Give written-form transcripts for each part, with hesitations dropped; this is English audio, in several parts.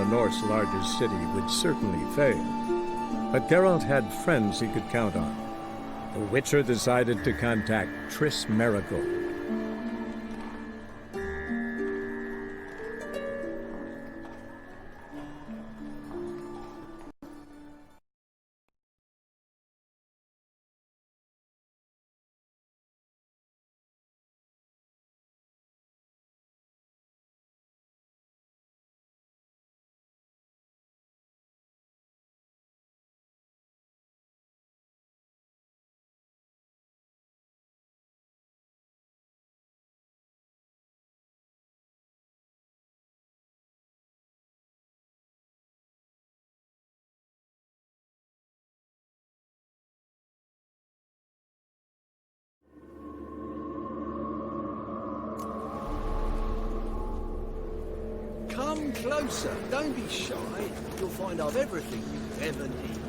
North's largest city would certainly fail. But Geralt had friends he could count on. The Witcher decided to contact Triss Merigold. Come closer, don't be shy. You'll find I've everything you ever need.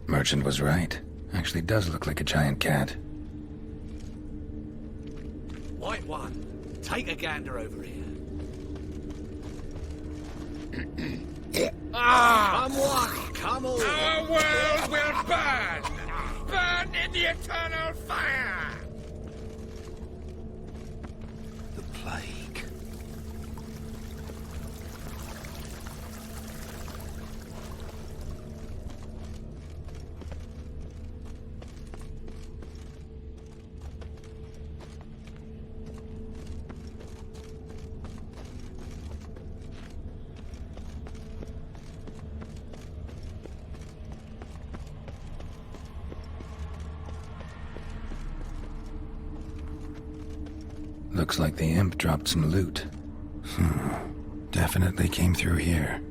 Merchant was right. Actually does look like a giant cat. White one, take a gander over here. Come one, come all. Our world will burn! Burn in the eternal fire! The plague. Looks like the imp dropped some loot. Definitely came through here.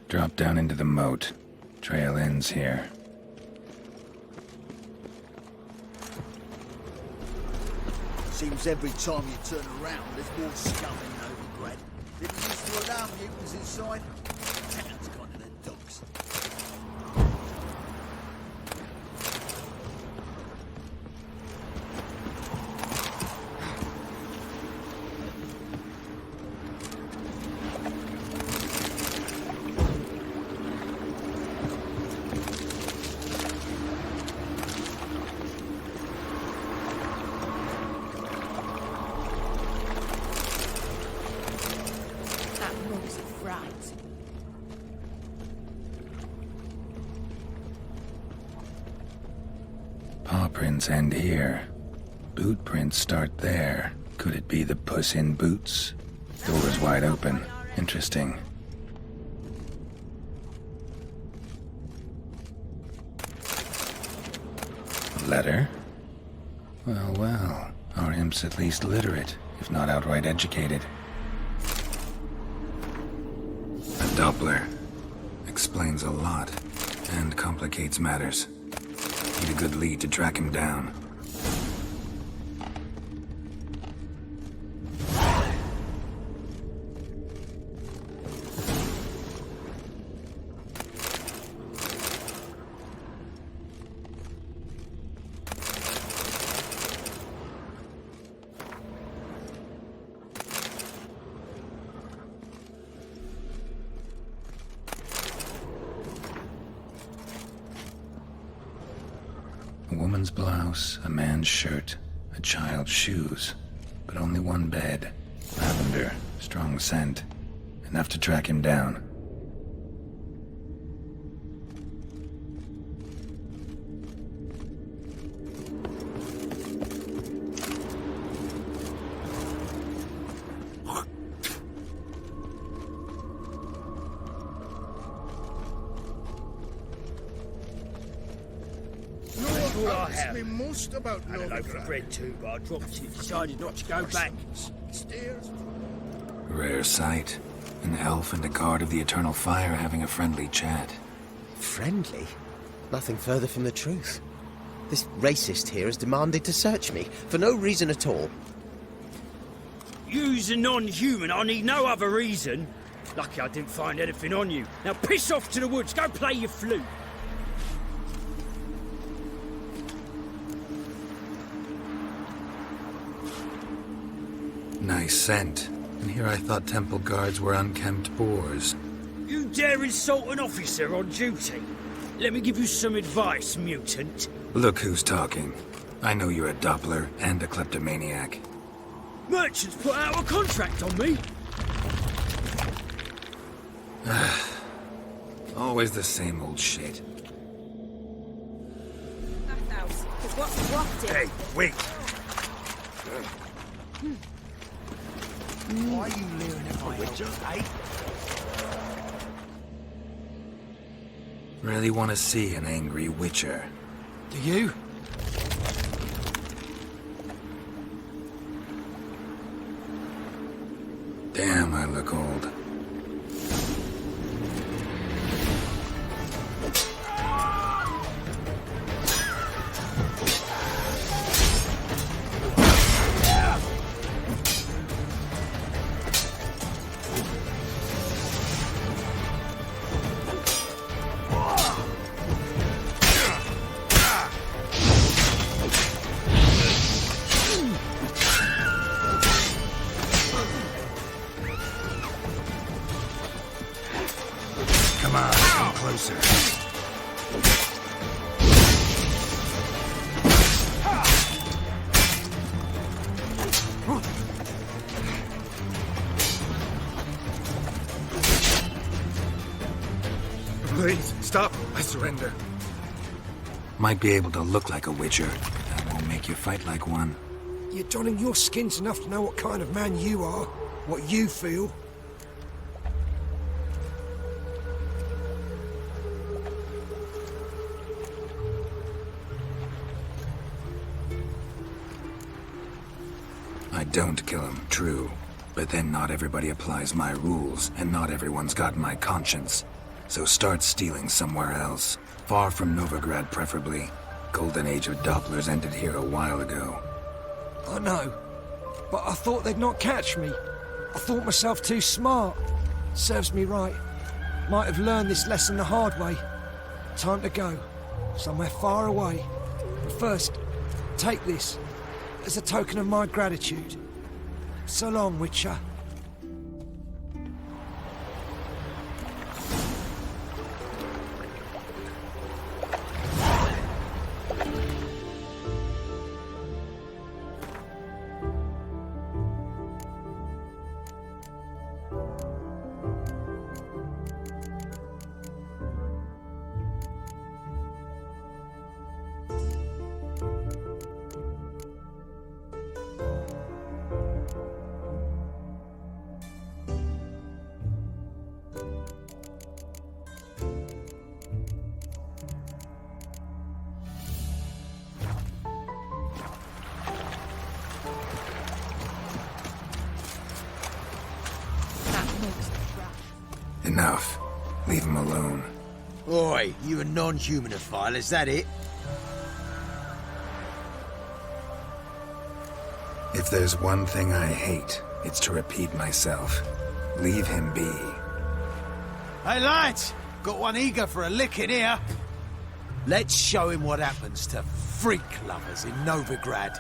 Drop down into the moat. Trail ends here. Seems every time you turn around, there's more scum in Novigrad. Didn't used to allow mutants inside. Town's gone to the dogs. That room's a fright. Paw prints end here. Boot prints start there. Could it be the Puss in Boots? Door's wide open. Interesting. Letter? Well, well. Our imp's at least literate, if not outright educated. A Doppler. Explains a lot, and complicates matters. Need a good lead to track him down. woman's blouse, a man's shirt, a child's shoes, but only one bed. Lavender, strong scent, enough to track him down. Me most about I had a loaf of bread too, but I dropped it. Decided not to go back. Stairs. Rare sight. An elf and a guard of the Eternal Fire having a friendly chat. Friendly? Nothing further from the truth. This racist here has demanded to search me, for no reason at all. You's a non-human, I need no other reason. Lucky I didn't find anything on you. Now piss off to the woods, go play your flute. Nice scent. And here I thought temple guards were unkempt boors. You dare insult an officer on duty? Let me give you some advice, mutant. Look who's talking. I know you're a Doppler and a kleptomaniac. Merchants put out a contract on me. Always the same old shit. Bathhouse. Because what's wafted? Hey, wait! Why are you leering at my Witcher, eh? Really want to see an angry Witcher. Do you? Damn, I look old. Come on, come closer. Please, stop. I surrender. Might be able to look like a Witcher. That won't make you fight like one. You're donning your skins enough to know what kind of man you are, what you feel. I don't kill him, true. But then not everybody applies my rules, and not everyone's got my conscience. So start stealing somewhere else. Far from Novigrad, preferably. Golden age of Dopplers ended here a while ago. I know, but I thought they'd not catch me. I thought myself too smart. Serves me right. Might have learned this lesson the hard way. Time to go. Somewhere far away. But first, take this as a token of my gratitude. So long, Witcher. Enough. Leave him alone. Oi, you a non-humanophile, is that it? If there's one thing I hate, it's to repeat myself. Leave him be. Hey lads, got one eager for a licking here. Let's show him what happens to freak lovers in Novigrad.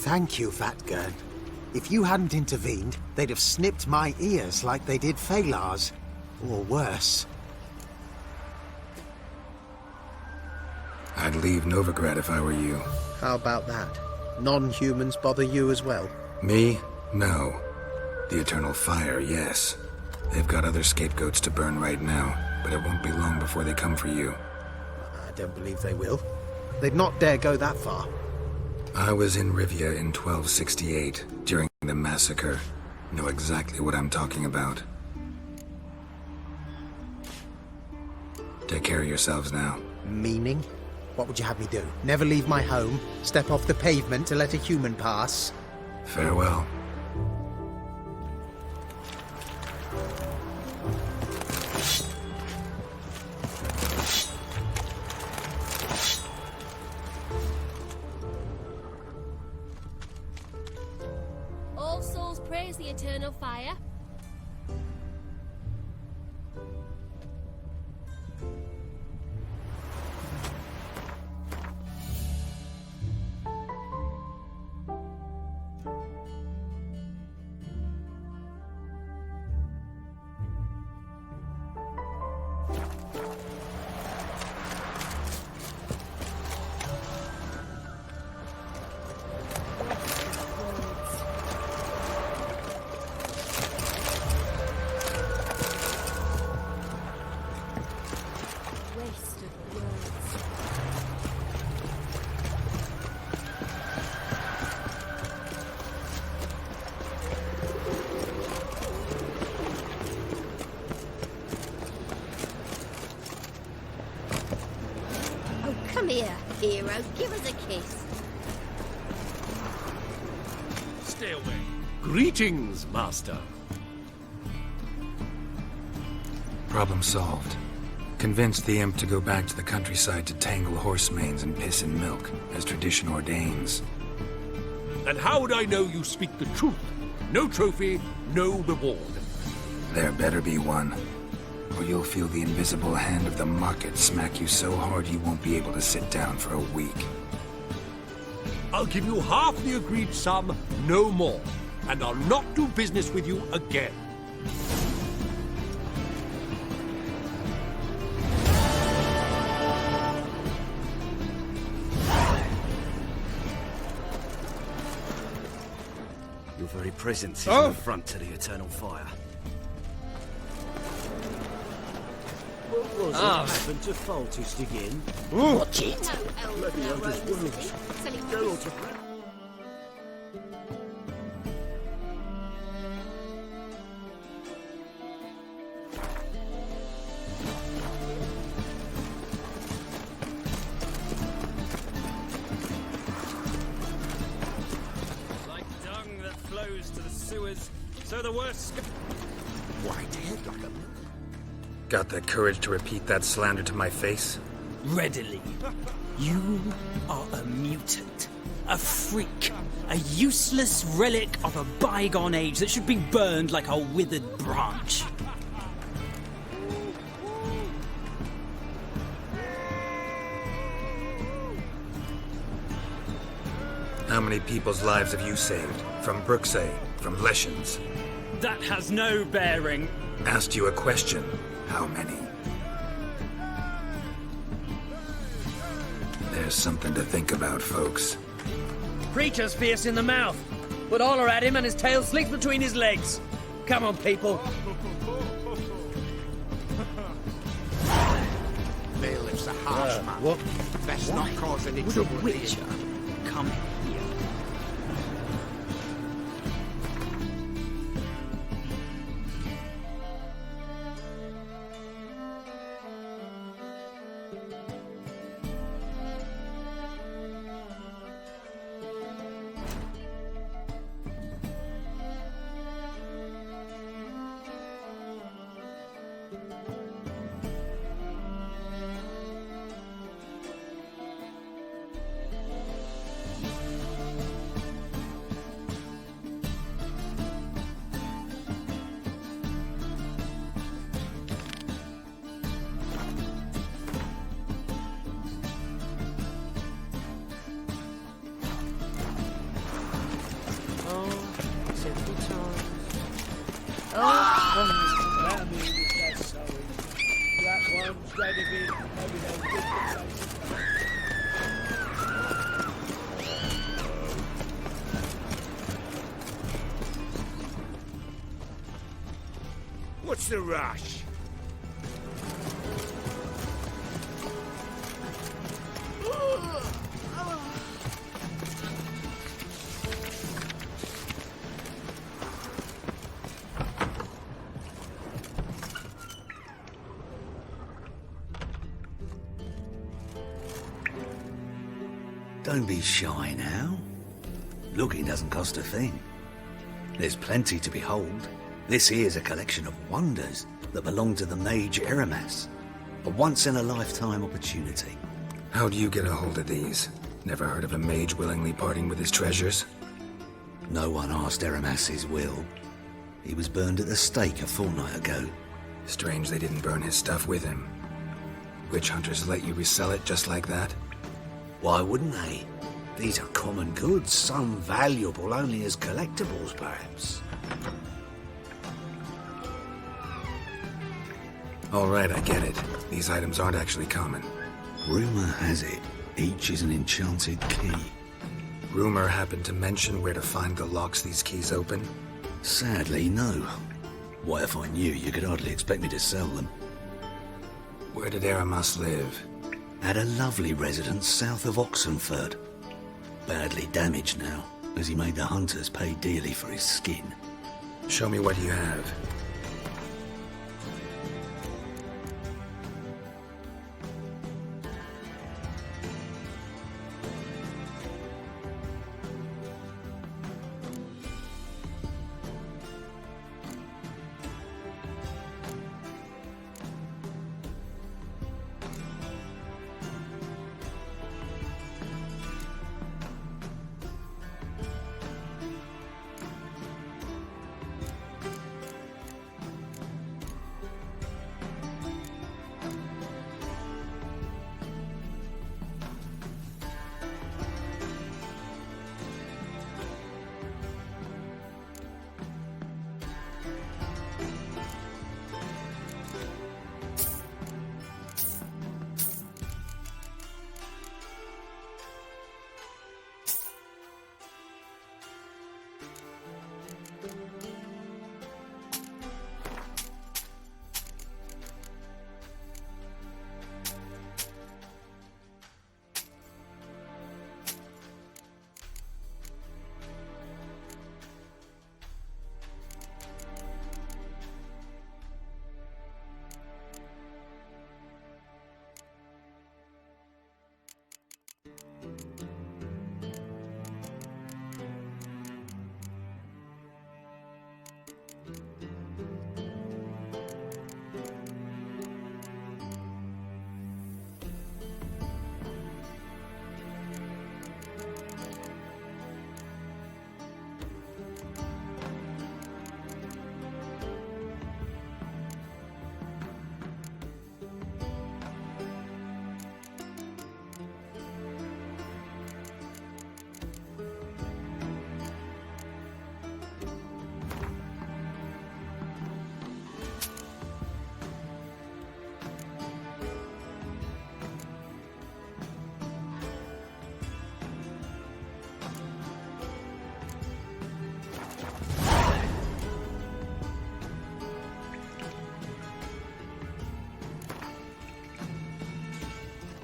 Thank you, Fatgern. If you hadn't intervened, they'd have snipped my ears like they did Phalar's. Or worse. I'd leave Novigrad if I were you. How about that? Non-humans bother you as well? Me? No. The Eternal Fire, yes. They've got other scapegoats to burn right now, but it won't be long before they come for you. I don't believe they will. They'd not dare go that far. I was in Rivia in 1268, during the massacre. Know exactly what I'm talking about. Take care of yourselves now. Meaning? What would you have me do? Never leave my home? Step off the pavement to let a human pass? Farewell. All souls praise the Eternal Fire. Waste of words. Oh, come here, hero. Give us a kiss. Stay away. Greetings, Master. Problem solved. Convinced the imp to go back to the countryside to tangle horse manes and piss in milk, as tradition ordains. And how would I know you speak the truth? No trophy, no reward. There better be one, or you'll feel the invisible hand of the market smack you so hard you won't be able to sit down for a week. I'll give you half the agreed sum, no more. And I'll not do business with you again. Your very presence is an affront to the Eternal Fire. What was it happened to Foltest again? Watch it. Bloody eldest wounds. Like dung that flows to the sewers, so the worst... White-haired like a... Got the courage to repeat that slander to my face? Readily. You are a mutant. A freak. A useless relic of a bygone age that should be burned like a withered branch. How many people's lives have you saved? From Bruxay? From Leshens? That has no bearing. Asked you a question. How many? There's something to think about, folks. Creature's fierce in the mouth, but holler at him and his tail slinks between his legs. Come on, people. Bailiff's a harsh man. What? Best not cause any trouble. Would a witcher come here? What's the rush? Don't be shy now. Looking doesn't cost a thing. There's plenty to behold. This here's a collection of wonders that belong to the mage Eramas. A once-in-a-lifetime opportunity. How'd you get a hold of these? Never heard of a mage willingly parting with his treasures? No one asked Eramas his will. He was burned at the stake a fortnight ago. Strange they didn't burn his stuff with him. Witch hunters let you resell it just like that? Why wouldn't they? These are common goods, some valuable only as collectibles, perhaps. All right, I get it. These items aren't actually common. Rumor has it, each is an enchanted key. Rumor happened to mention where to find the locks these keys open? Sadly, no. What if I knew? You could hardly expect me to sell them. Where did Eramas live? At a lovely residence south of Oxenford. Badly damaged now, as he made the hunters pay dearly for his skin. Show me what you have.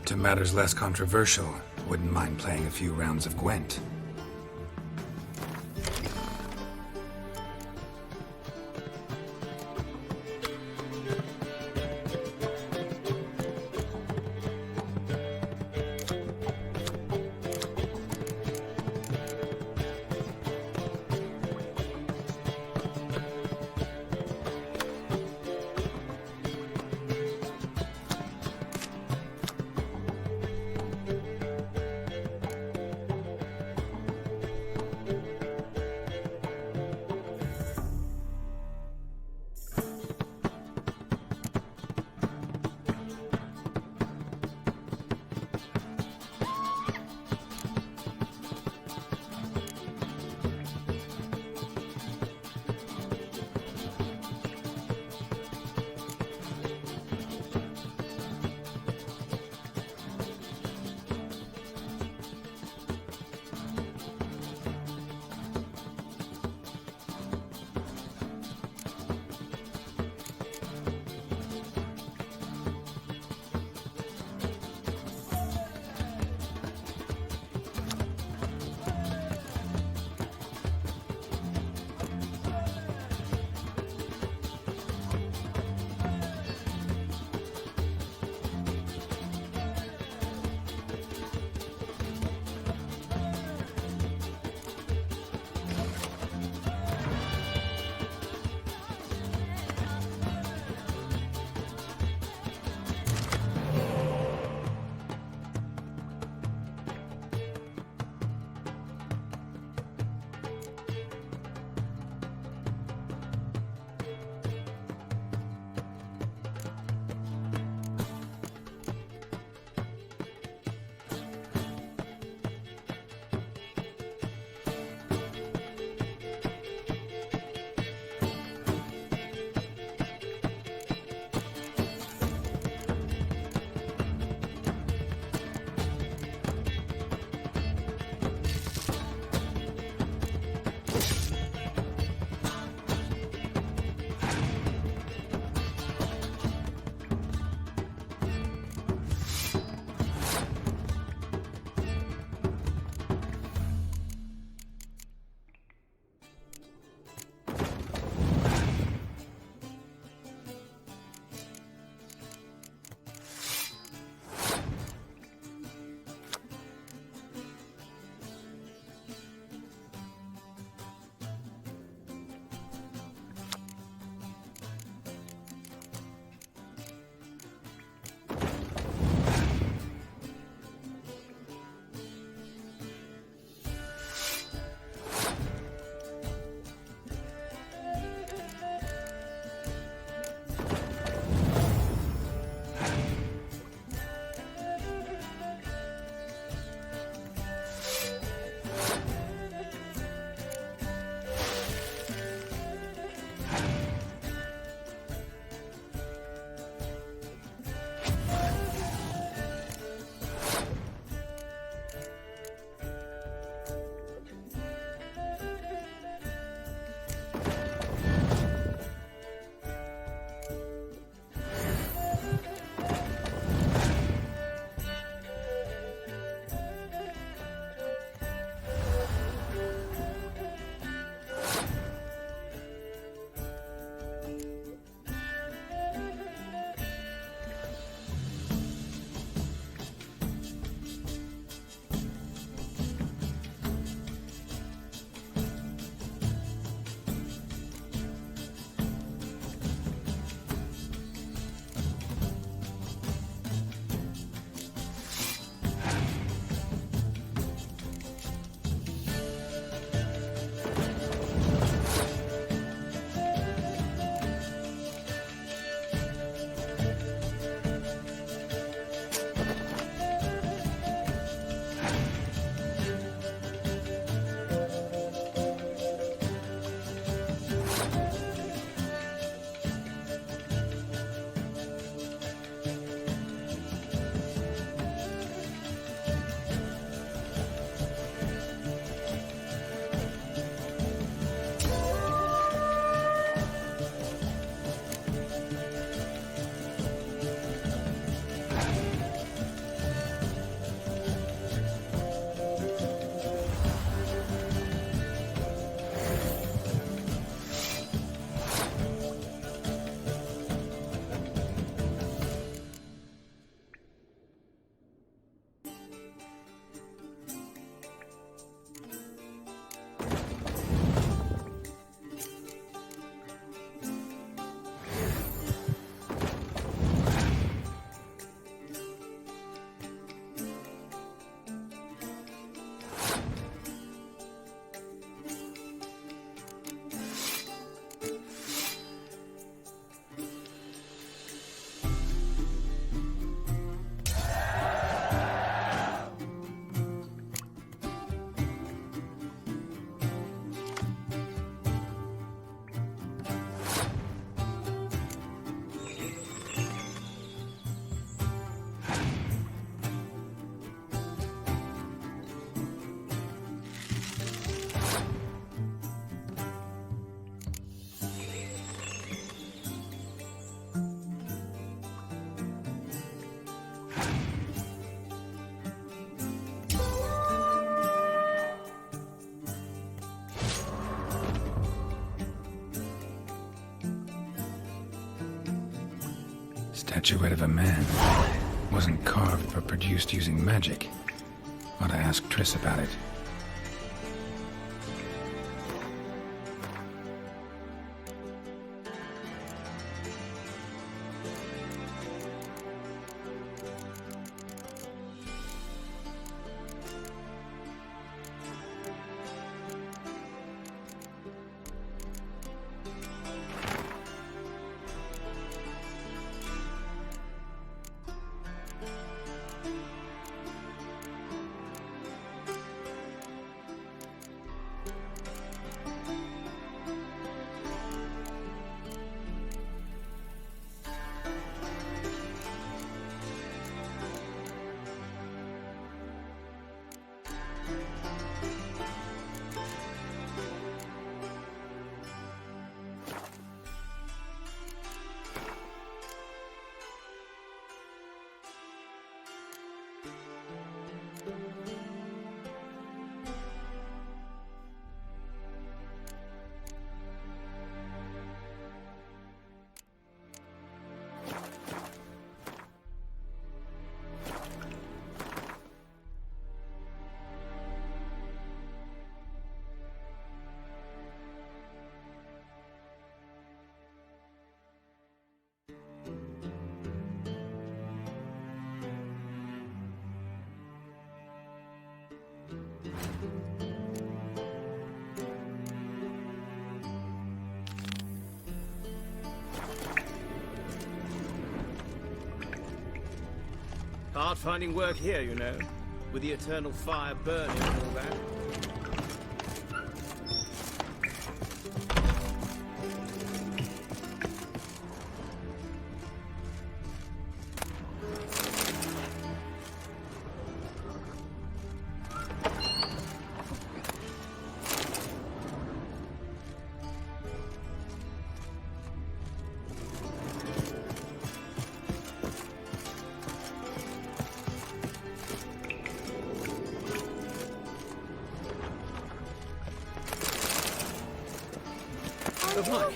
To matters less controversial, wouldn't mind playing a few rounds of Gwent. Statuette of a man. Wasn't carved but produced using magic. Ought to ask Triss about it. Hard finding work here, you know, with the eternal fire burning and all that. Oh my!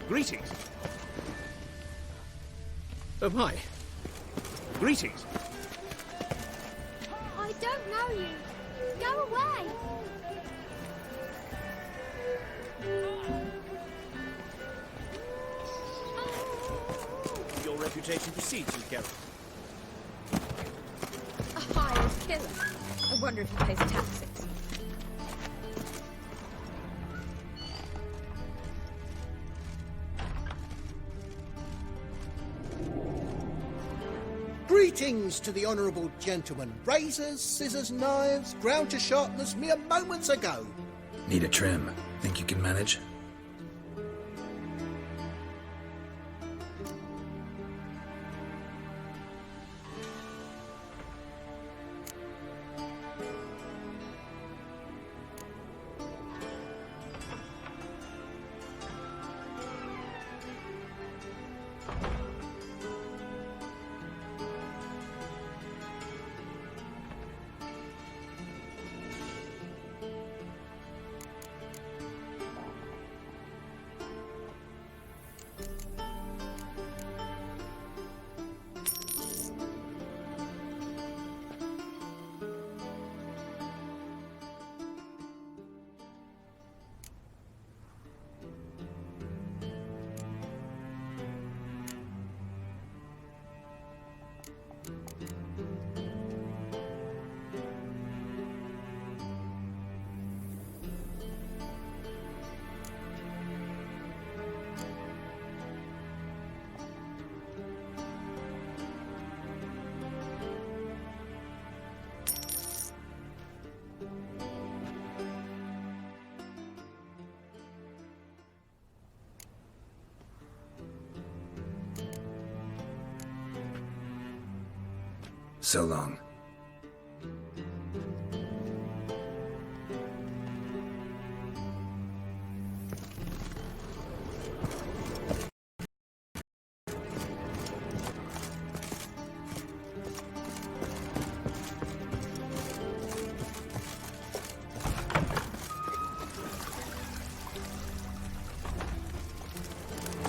Greetings! Oh my! Greetings! I don't know you. Go away. Your reputation precedes you, Geralt. A hired killer. I wonder if he pays taxes. Greetings to the honourable gentleman. Razors, scissors, knives, ground to sharpness mere moments ago. Need a trim. Think you can manage? So long.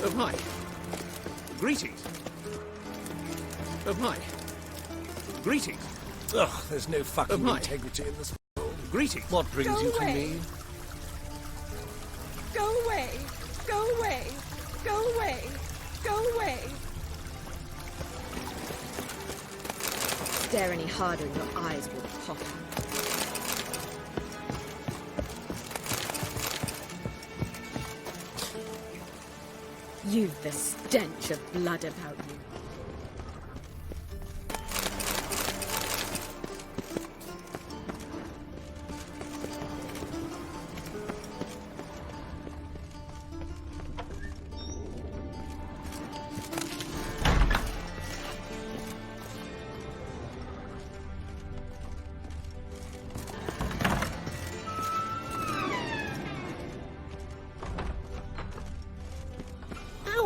Oh my! Greetings! Oh my. Greetings. Ugh, there's no fucking integrity in this world. Greetings. What brings Go you away. to me? Go away! Go away! Go away! Go away! Stare any harder and your eyes will pop out. You've the stench of blood about you.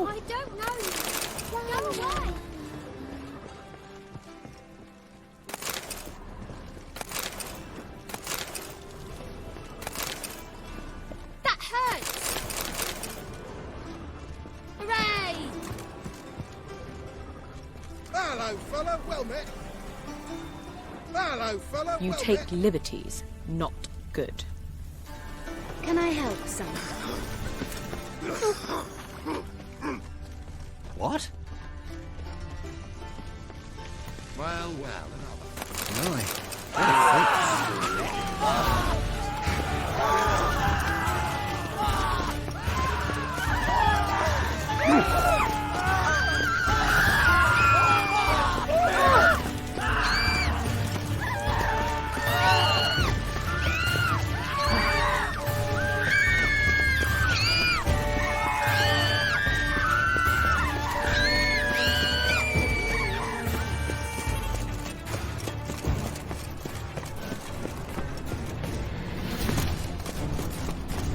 I don't know you. Go away. That hurts. Hooray! Hello, fella. Well met. Hello, fella. You well take met. liberties, not good. Can I help, son? What? Well, well. Right.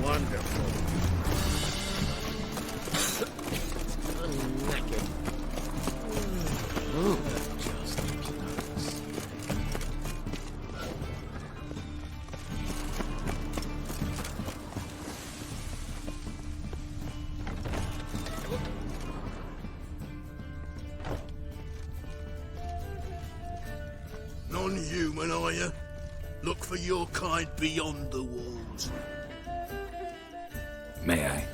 Wonderful. I'm knackered. Just close. Non-human, are you? Look for your kind beyond the walls. May I?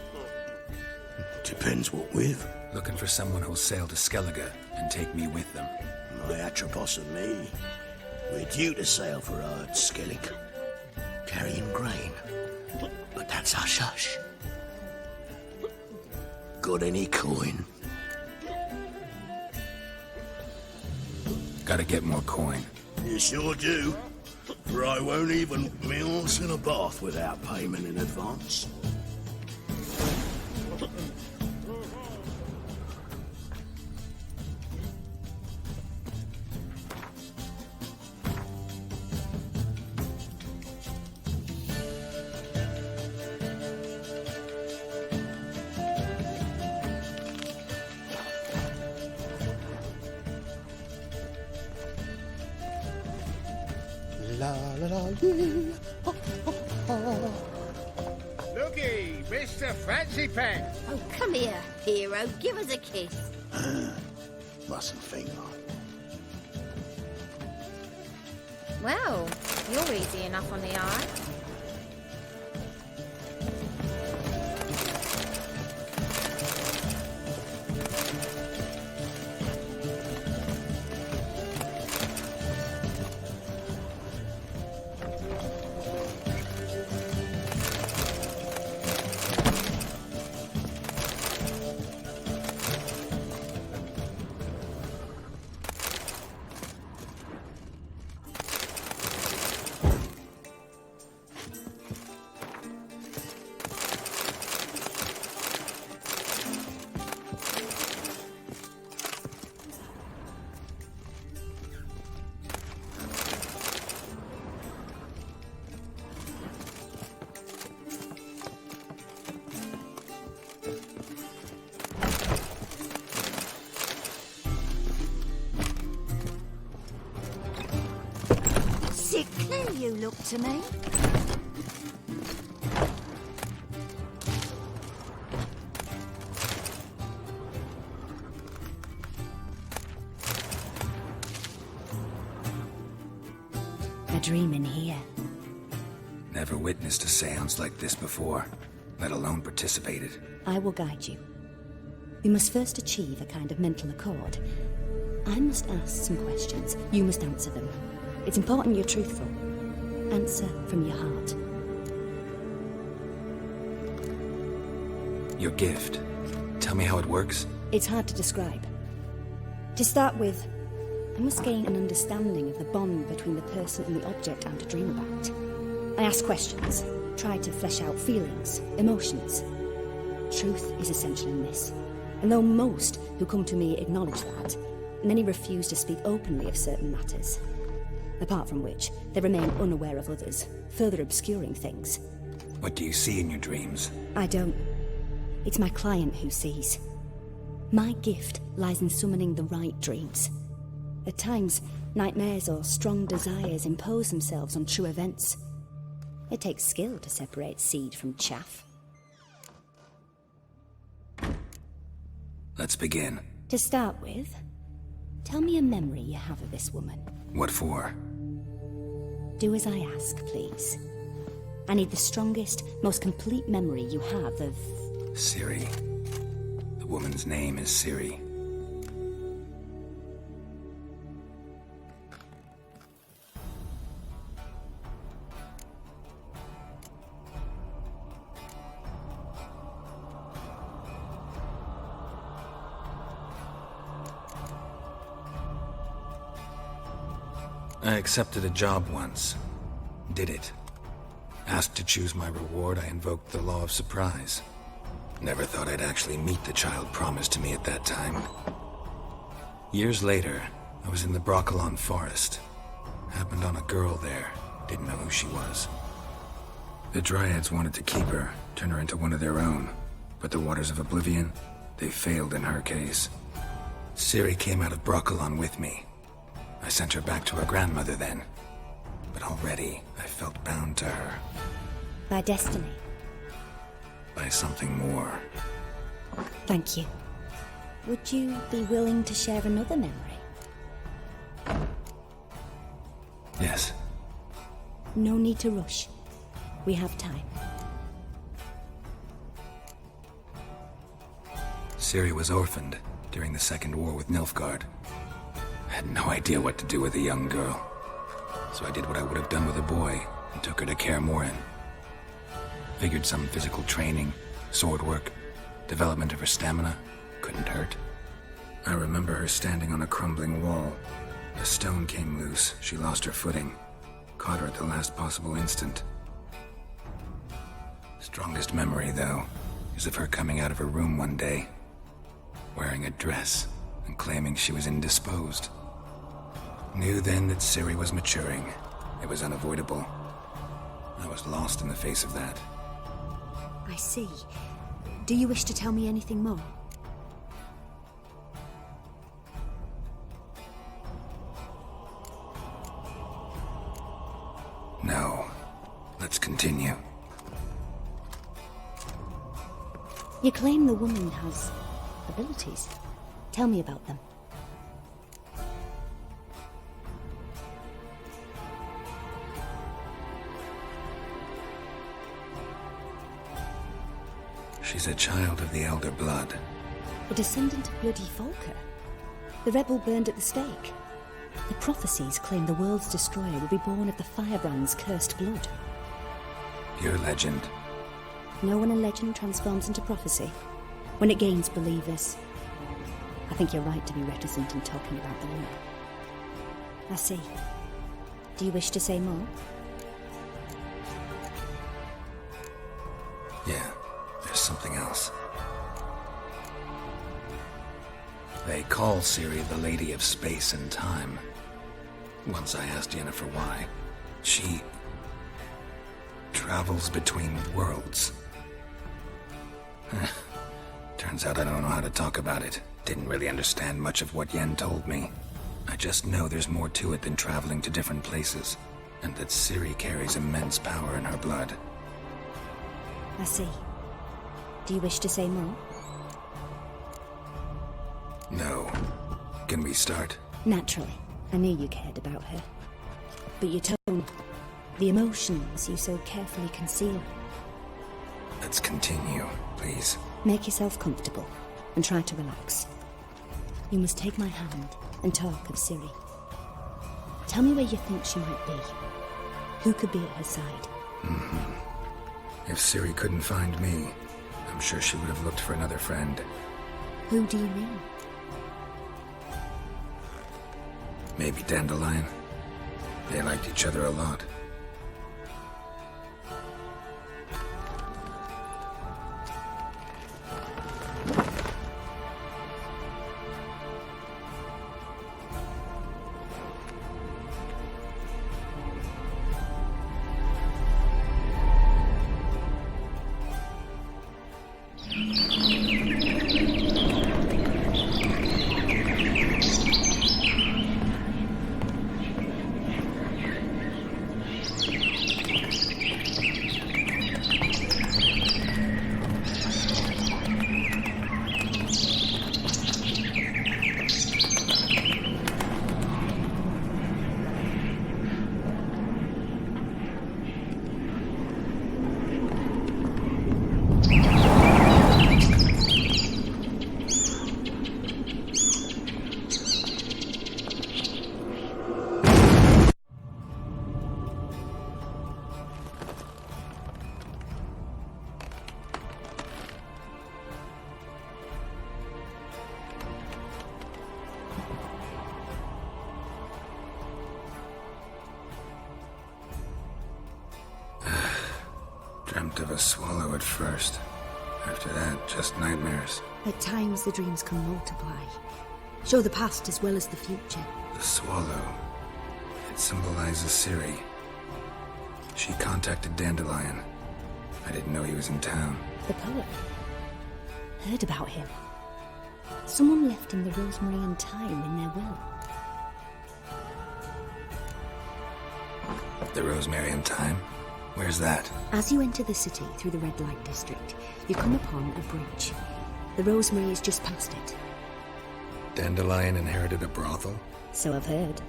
Depends what with. Looking for someone who'll sail to Skellige and take me with them. My Atropos and me. We're due to sail for Ard Skellig, carrying grain. But that's hush-hush. Got any coin? Gotta get more coin. You sure do. For I won't even put me horse in a bath without payment in advance. La la la yee. Looky, Mr. Fancy Pants. Oh, come here, hero. Give us a kiss. Mustn't think like. Well, you're easy enough on the eye. Sickly you look to me. dream in here. Never witnessed a seance like this before, let alone participated. I will guide you. We must first achieve a kind of mental accord. I must ask some questions. You must answer them. It's important you're truthful. Answer from your heart. Your gift. Tell me how it works. It's hard to describe. To start with, I must gain an understanding of the bond between the person and the object I'm to dream about. I ask questions, try to flesh out feelings, emotions. Truth is essential in this. And though most who come to me acknowledge that, many refuse to speak openly of certain matters. Apart from which, they remain unaware of others, further obscuring things. What do you see in your dreams? I don't. It's my client who sees. My gift lies in summoning the right dreams. At times, nightmares or strong desires impose themselves on true events. It takes skill to separate seed from chaff. Let's begin. To start with, tell me a memory you have of this woman. What for? Do as I ask, please. I need the strongest, most complete memory you have of... Ciri. The woman's name is Ciri. I accepted a job once. Did it. Asked to choose my reward, I invoked the law of surprise. Never thought I'd actually meet the child promised to me at that time. Years later, I was in the Brokilon forest. Happened on a girl there. Didn't know who she was. The Dryads wanted to keep her, turn her into one of their own. But the Waters of Oblivion, they failed in her case. Ciri came out of Brokilon with me. I sent her back to her grandmother then. But already, I felt bound to her. By destiny. By something more. Thank you. Would you be willing to share another memory? Yes. No need to rush. We have time. Ciri was orphaned during the Second War with Nilfgaard. Had no idea what to do with a young girl. So I did what I would have done with a boy and took her to Kaer Morhen. Figured some physical training, sword work, development of her stamina couldn't hurt. I remember her standing on a crumbling wall. A stone came loose, she lost her footing. Caught her at the last possible instant. Strongest memory, though, is of her coming out of her room one day, wearing a dress and claiming she was indisposed. Knew then that Ciri was maturing. It was unavoidable. I was lost in the face of that. I see. Do you wish to tell me anything more? No. Let's continue. You claim the woman has abilities. Tell me about them. She's a child of the Elder Blood. A descendant of bloody Volker. The rebel burned at the stake. The prophecies claim the world's destroyer will be born of the Firebrand's cursed blood. Pure legend. Know when a legend transforms into prophecy? When it gains believers. I think you're right to be reticent in talking about the woman. I see. Do you wish to say more? Yeah, there's something else. They call Ciri the Lady of Space and Time. Once I asked Yennefer why. She travels between worlds. Turns out I don't know how to talk about it. Didn't really understand much of what Yen told me. I just know there's more to it than traveling to different places, and that Ciri carries immense power in her blood. I see. Do you wish to say more? No. Can we start? Naturally. I knew you cared about her. But your tone, the emotions you so carefully conceal. Let's continue, please. Make yourself comfortable and try to relax. You must take my hand and talk of Ciri. Tell me where you think she might be. Who could be at her side? If Ciri couldn't find me, I'm sure she would have looked for another friend. Who do you mean? Maybe Dandelion. They liked each other a lot. Dreamt of a swallow at first. After that, just nightmares. At times the dreams can multiply. Show the past as well as the future. The swallow. It symbolizes Ciri. She contacted Dandelion. I didn't know he was in town. The poet. Heard about him. Someone left him the rosemary and thyme in their will. The rosemary and thyme? Where's that? As you enter the city through the red light district, you come upon a bridge. The rosemary is just past it. Dandelion inherited a brothel? So I've heard.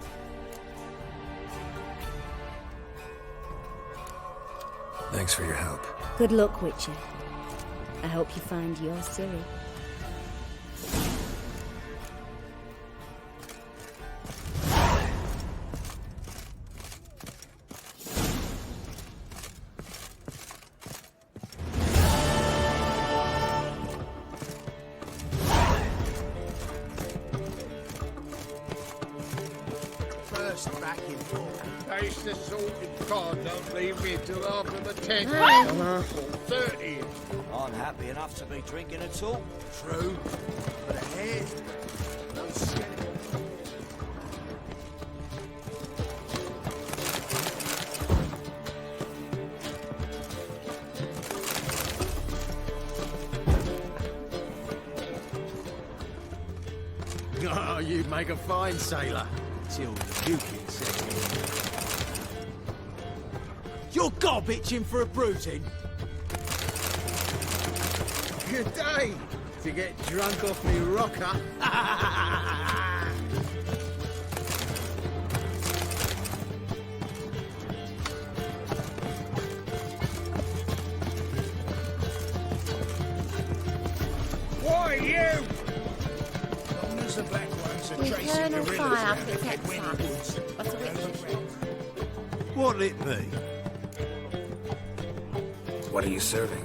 Thanks for your help. Good luck, Witcher. I hope you find your Ciri. Taste the salted cod, don't leave me till after the 10th. 30. I'm happy enough to be drinking at all. True. But ahead, no skin. Oh, you'd make a fine sailor. Till the puking set in. You're gob itching for a bruising. Good day to get drunk off me rocker. Why, you? Long as the black ones are The tracing eternal gorillas fire round the protects headwind us. woods. What's a witch? What'll it be? What are you serving?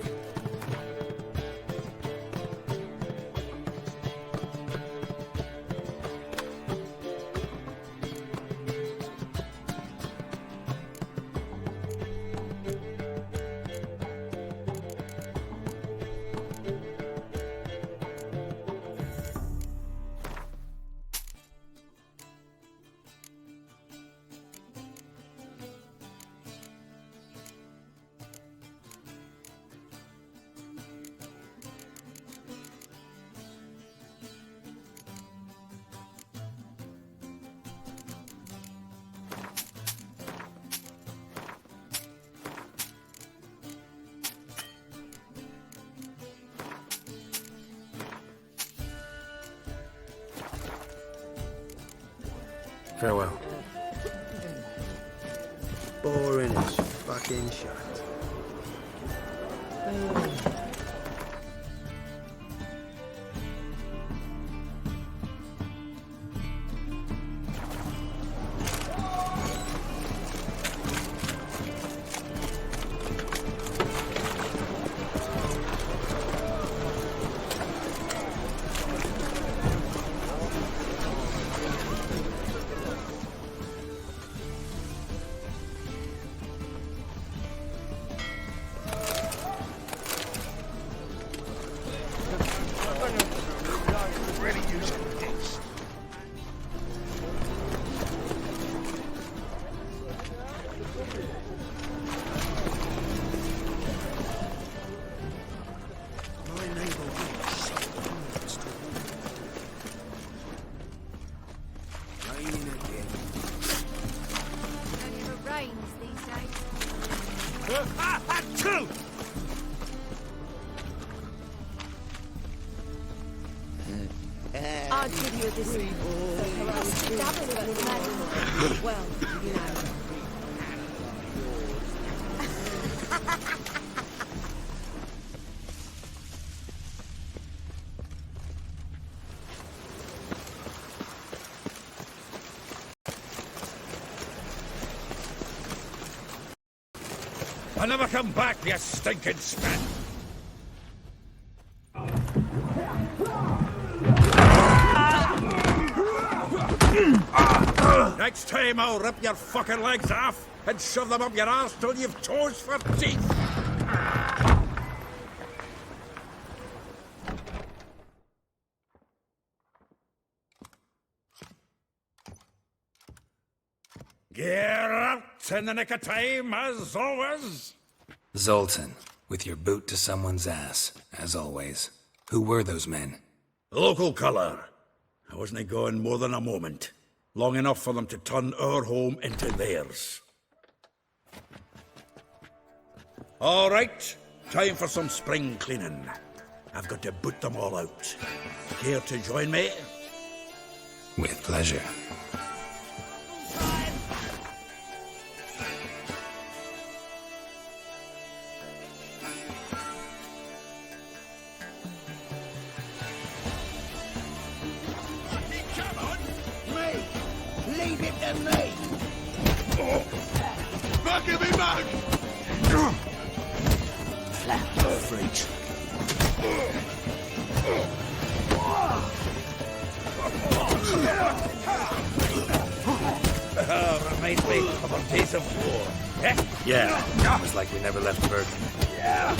Farewell. Boring as fucking shite. I'll give you a discount. Well, you know. I'll never come back, you stinking spat! Next time I'll rip your fucking legs off and shove them up your arse till you've toes for teeth! Get out in the nick of time, as always! Zoltan, with your boot to someone's ass, as always. Who were those men? Local colour. I wasn't gone more than a moment. Long enough for them to turn our home into theirs. All right, time for some spring cleaning. I've got to boot them all out. Care to join me? With pleasure. Leave it to me! Bucket me back! Flat freak. Reminds me of our days of war. Eh? Yeah, it was like we never left Bergen. Yeah.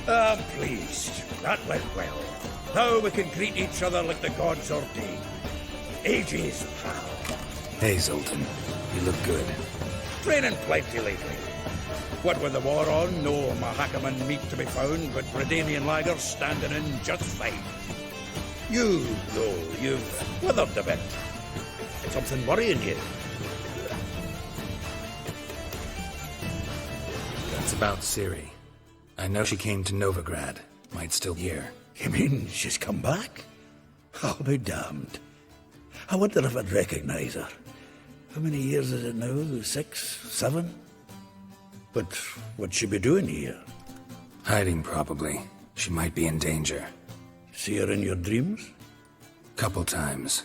I'm pleased. That went well. Now we can greet each other like the gods ordained. Ages, pal. Hey, Zoltan. You look good. Training plenty lately. What with the war on, no Mahakaman meat to be found, but Redanian lagers standing in just fine. You, though, you've withered a bit. Something worrying you? It's about Ciri. I know she came to Novigrad. Might still be here. You mean she's come back? I'll be damned. I wonder if I'd recognize her. How many years is it now? 6, 7? But what'd she be doing here? Hiding, probably. She might be in danger. See her in your dreams? Couple times.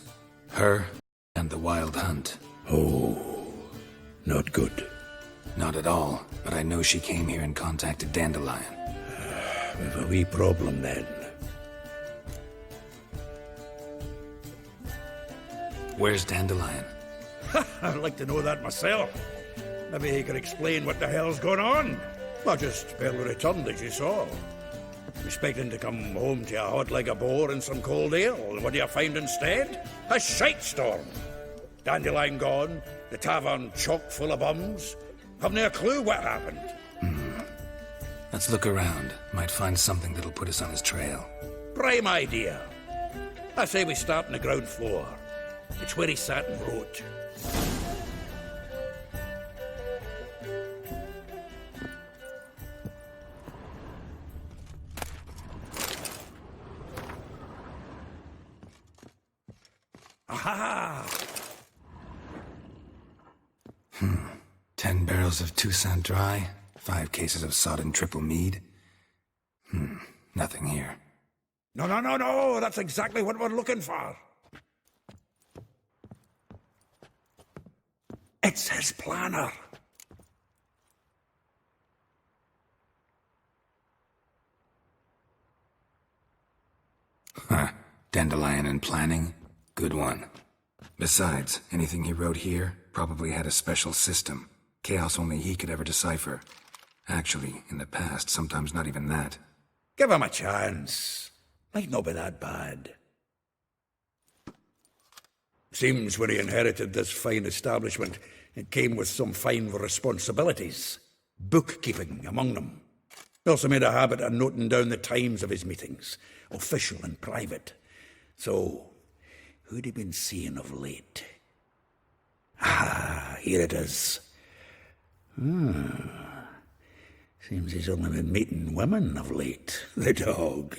Her and the Wild Hunt. Oh, not good. Not at all, but I know she came here and contacted Dandelion. We've a wee problem then. Where's Dandelion? I'd like to know that myself. Maybe he could explain what the hell's going on. I just barely returned, as you saw. Expecting to come home to a hot leg of boar and some cold ale, and what do you find instead? A shite storm. Dandelion gone, the tavern chock full of bums. Haven't a clue what happened. Let's look around. Might find something that'll put us on his trail. Prime idea. I say we start on the ground floor. It's where he sat and wrote. Aha! 10 barrels of Toussaint Dry, 5 cases of sodden triple mead. Nothing here. No, that's exactly what we're looking for. It's his planner. Huh. Dandelion and planning? Good one. Besides, anything he wrote here probably had a special system. Chaos only he could ever decipher. Actually, in the past, sometimes not even that. Give him a chance. Might not be that bad. Seems when he inherited this fine establishment, it came with some fine responsibilities. Bookkeeping among them. He also made a habit of noting down the times of his meetings, official and private. So, who'd he been seeing of late? Ah, here it is. Seems he's only been meeting women of late, the dog.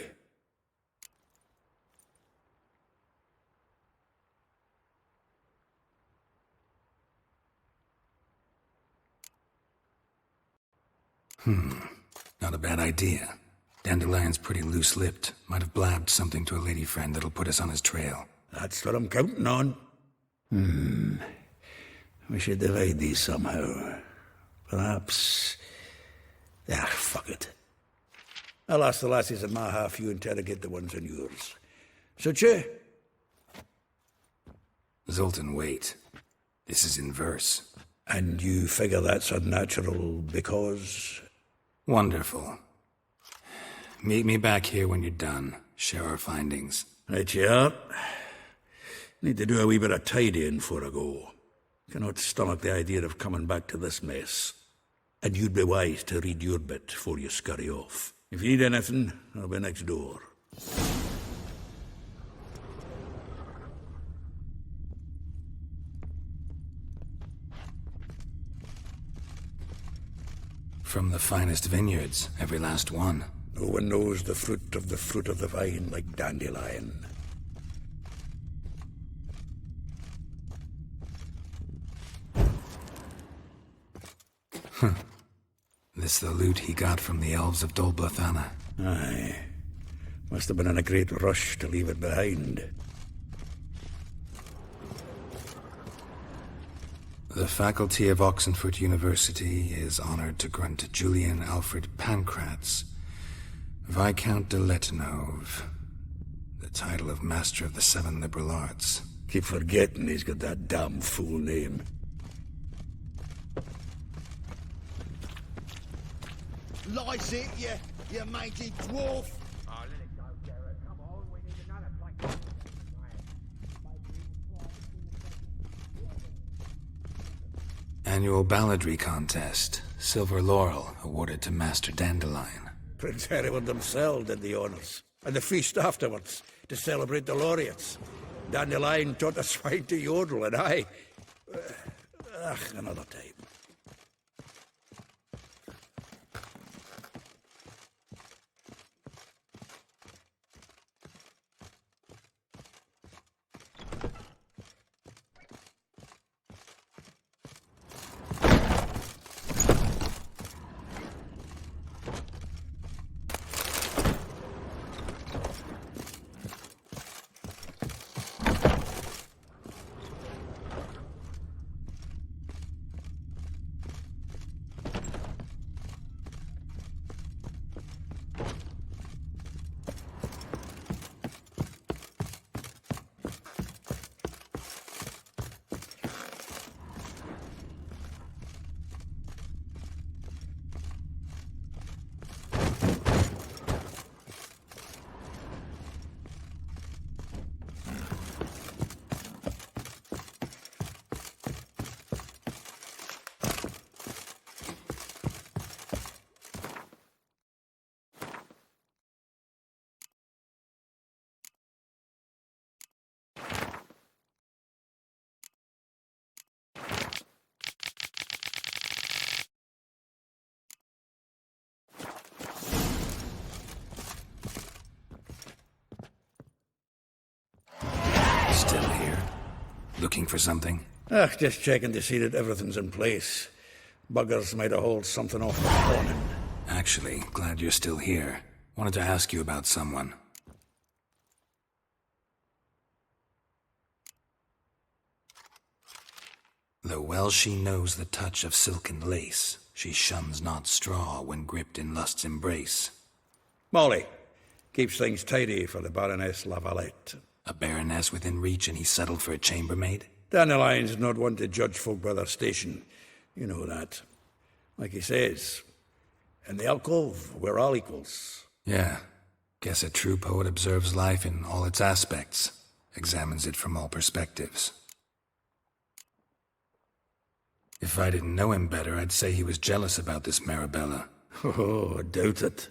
Not a bad idea. Dandelion's pretty loose-lipped. Might have blabbed something to a lady friend that'll put us on his trail. That's what I'm counting on. We should divide these somehow. Perhaps... fuck it. I'll ask the lassies in my half, you interrogate the ones in yours. Suit you? Zoltan, wait. This is in verse. And you figure that's unnatural because... Wonderful. Meet me back here when you're done. Share our findings. Right you are. Need to do a wee bit of tidying before I go. Cannot stomach the idea of coming back to this mess. And you'd be wise to read your bit before you scurry off. If you need anything, I'll be next door. From the finest vineyards, every last one. No one knows the fruit of the vine like Dandelion. This the loot he got from the elves of Dol Blathanna. Aye. Must have been in a great rush to leave it behind. The faculty of Oxenfurt University is honored to grant Julian Alfred Pancratz, Viscount de Letenove, the title of Master of the Seven Liberal Arts. Keep forgetting he's got that damn fool name. Lies it, you mangy dwarf! Annual balladry contest. Silver laurel awarded to Master Dandelion. Prince Hereward himself did the honours. And the feast afterwards, to celebrate the laureates. Dandelion taught the swine to yodel, and I... another time. Still here? Looking for something? Just checking to see that everything's in place. Buggers might have hauled something off this morning. Actually, glad you're still here. Wanted to ask you about someone. Though well she knows the touch of silken lace, she shuns not straw when gripped in lust's embrace. Molly. Keeps things tidy for the Baroness Lavalette. A baroness within reach and he settled for a chambermaid? Dandelion's not one to judge folk by their station. You know that. Like he says, in the alcove, we're all equals. Yeah. Guess a true poet observes life in all its aspects, examines it from all perspectives. If I didn't know him better, I'd say he was jealous about this Marabella. Oh, I doubt it.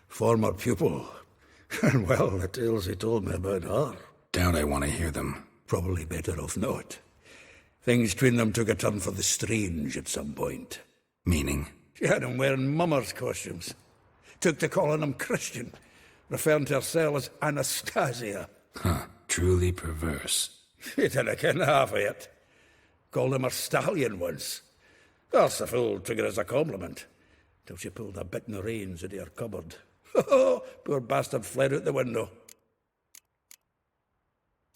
Former pupil. And well, the tales he told me about her. Doubt I want to hear them. Probably better off not. Things between them took a turn for the strange at some point. Meaning? She had him wearing mummers' costumes. Took to calling him Christian, referring to herself as Anastasia. Huh, truly perverse. He didn't ken half of it. Called him a stallion once. That's the fool took it as a compliment, till she pulled a bit in the reins out of her cupboard. Poor bastard fled out the window.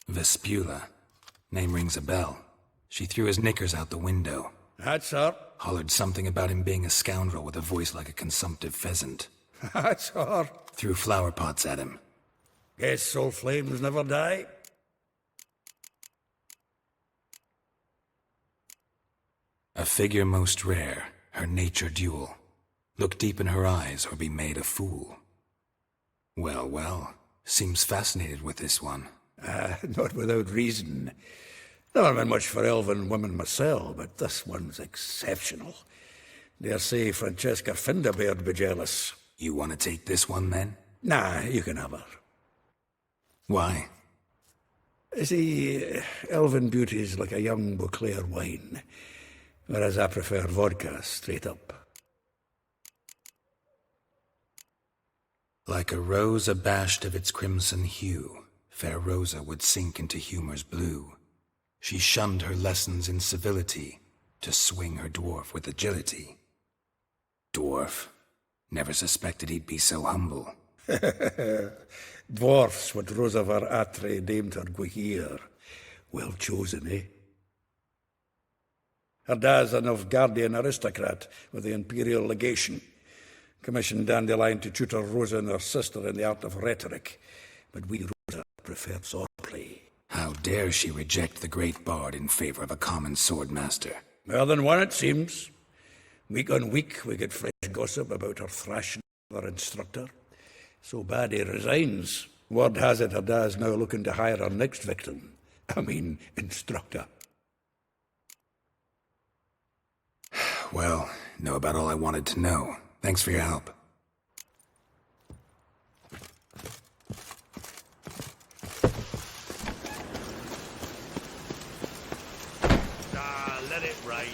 Vespula. Name rings a bell. She threw his knickers out the window. That's her. Hollered something about him being a scoundrel with a voice like a consumptive pheasant. That's her. Threw flower pots at him. Guess soul flames never die. A figure most rare, her nature dual. Look deep in her eyes or be made a fool. Well, well, seems fascinated with this one. Not without reason. Never been much for elven women myself, but this one's exceptional. Dare say Francesca Finderbeard be jealous. You want to take this one, then? Nah, you can have her. Why? See, elven beauty's like a young Beauclair wine, whereas I prefer vodka straight up. Like a rose abashed of its crimson hue, fair Rosa would sink into humor's blue. She shunned her lessons in civility, to swing her dwarf with agility. Dwarf? Never suspected he'd be so humble. Dwarfs what Rosavar Atre named her Guihir. Well chosen, eh? Her dad's a Novgardian aristocrat with the Imperial Legation. Commissioned Dandelion to tutor Rosa and her sister in the art of rhetoric. But we Rosa preferred swordplay. How dare she reject the great bard in favor of a common swordmaster? More than one, it seems. Week on week, we get fresh gossip about her thrashing her instructor. So bad he resigns. Word has it her dad's now looking to hire her next victim. Instructor. Well, know about all I wanted to know. Thanks for your help. Let it rain.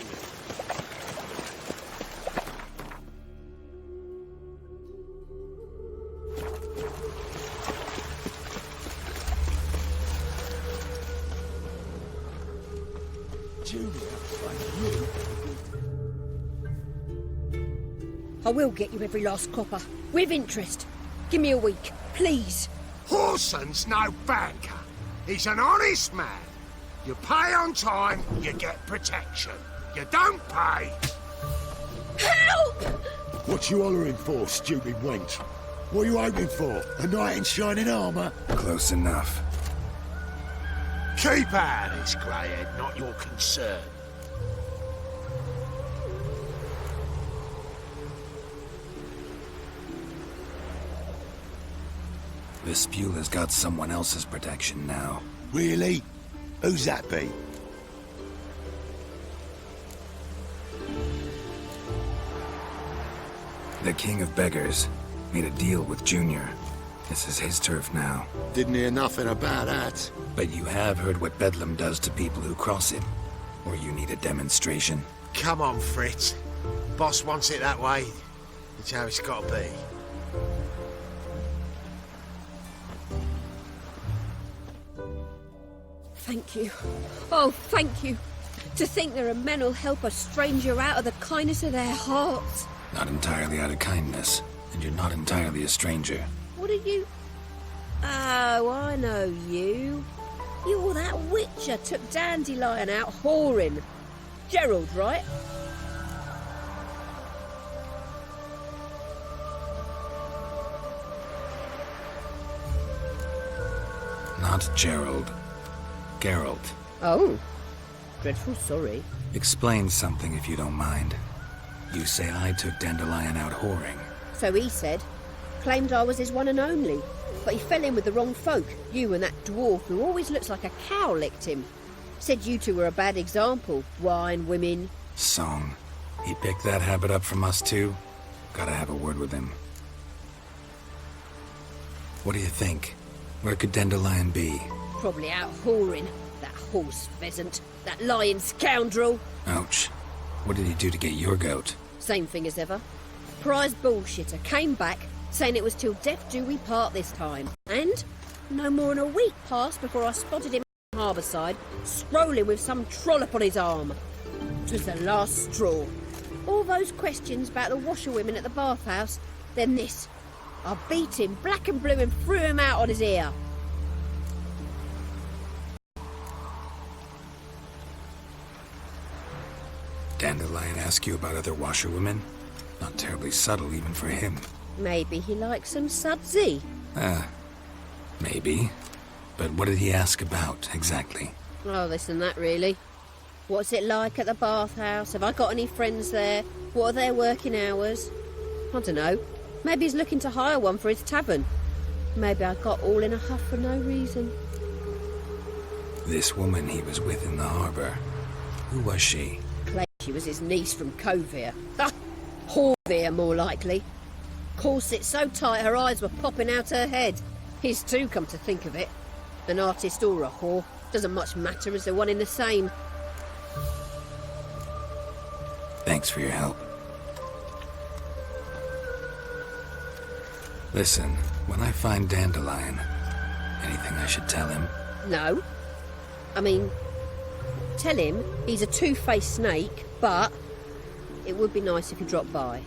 I will get you every last copper, with interest. Give me a week, please. Horson's no banker. He's an honest man. You pay on time, you get protection. You don't pay. Help! What you hollering for, stupid wench? What are you hoping for? A knight in shining armour? Close enough. Keep out of this, Greyhead, not your concern. Vespula's got someone else's protection now. Really? Who's that be? The King of Beggars made a deal with Junior. This is his turf now. Didn't hear nothing about that. But you have heard what Bedlam does to people who cross him. Or you need a demonstration. Come on, Fritz. Boss wants it that way. It's how it's got to be. thank you. Oh, thank you. To think there are men who'll help a stranger out of the kindness of their hearts. Not entirely out of kindness, and you're not entirely a stranger. What are you... Oh, I know you. You're that witcher took Dandelion out whoring. Gerald, right? Not Gerald. Geralt. Oh. Dreadful sorry. Explain something if you don't mind. You say I took Dandelion out whoring. So he said. Claimed I was his one and only. But he fell in with the wrong folk. You and that dwarf who always looks like a cow licked him. Said you two were a bad example. Wine, women. Song. He picked that habit up from us too? Gotta have a word with him. What do you think? Where could Dandelion be? Probably out whoring. That horse pheasant. That lying scoundrel. Ouch. What did he do to get your goat? Same thing as ever. Prize bullshitter came back, saying it was till death do we part this time. And no more than a week passed before I spotted him on Harbourside, strolling with some trollop on his arm. 'Twas the last straw. All those questions about the washerwomen at the bathhouse, then this. I beat him black and blue and threw him out on his ear. Dandelion ask you about other washerwomen? Not terribly subtle even for him. Maybe he likes some sudsy. Maybe. But what did he ask about, exactly? Oh, this and that, really. What's it like at the bathhouse? Have I got any friends there? What are their working hours? I don't know. Maybe he's looking to hire one for his tavern. Maybe I got all in a huff for no reason. This woman he was with in the harbour. Who was she? Claimed she was his niece from Kovir. Horvir, more likely. Corset so tight her eyes were popping out her head. His too, come to think of it. An artist or a whore. Doesn't much matter as they're one in the same. Thanks for your help. Listen, when I find Dandelion, anything I should tell him? No. I mean, tell him he's a two-faced snake, but it would be nice if he dropped by.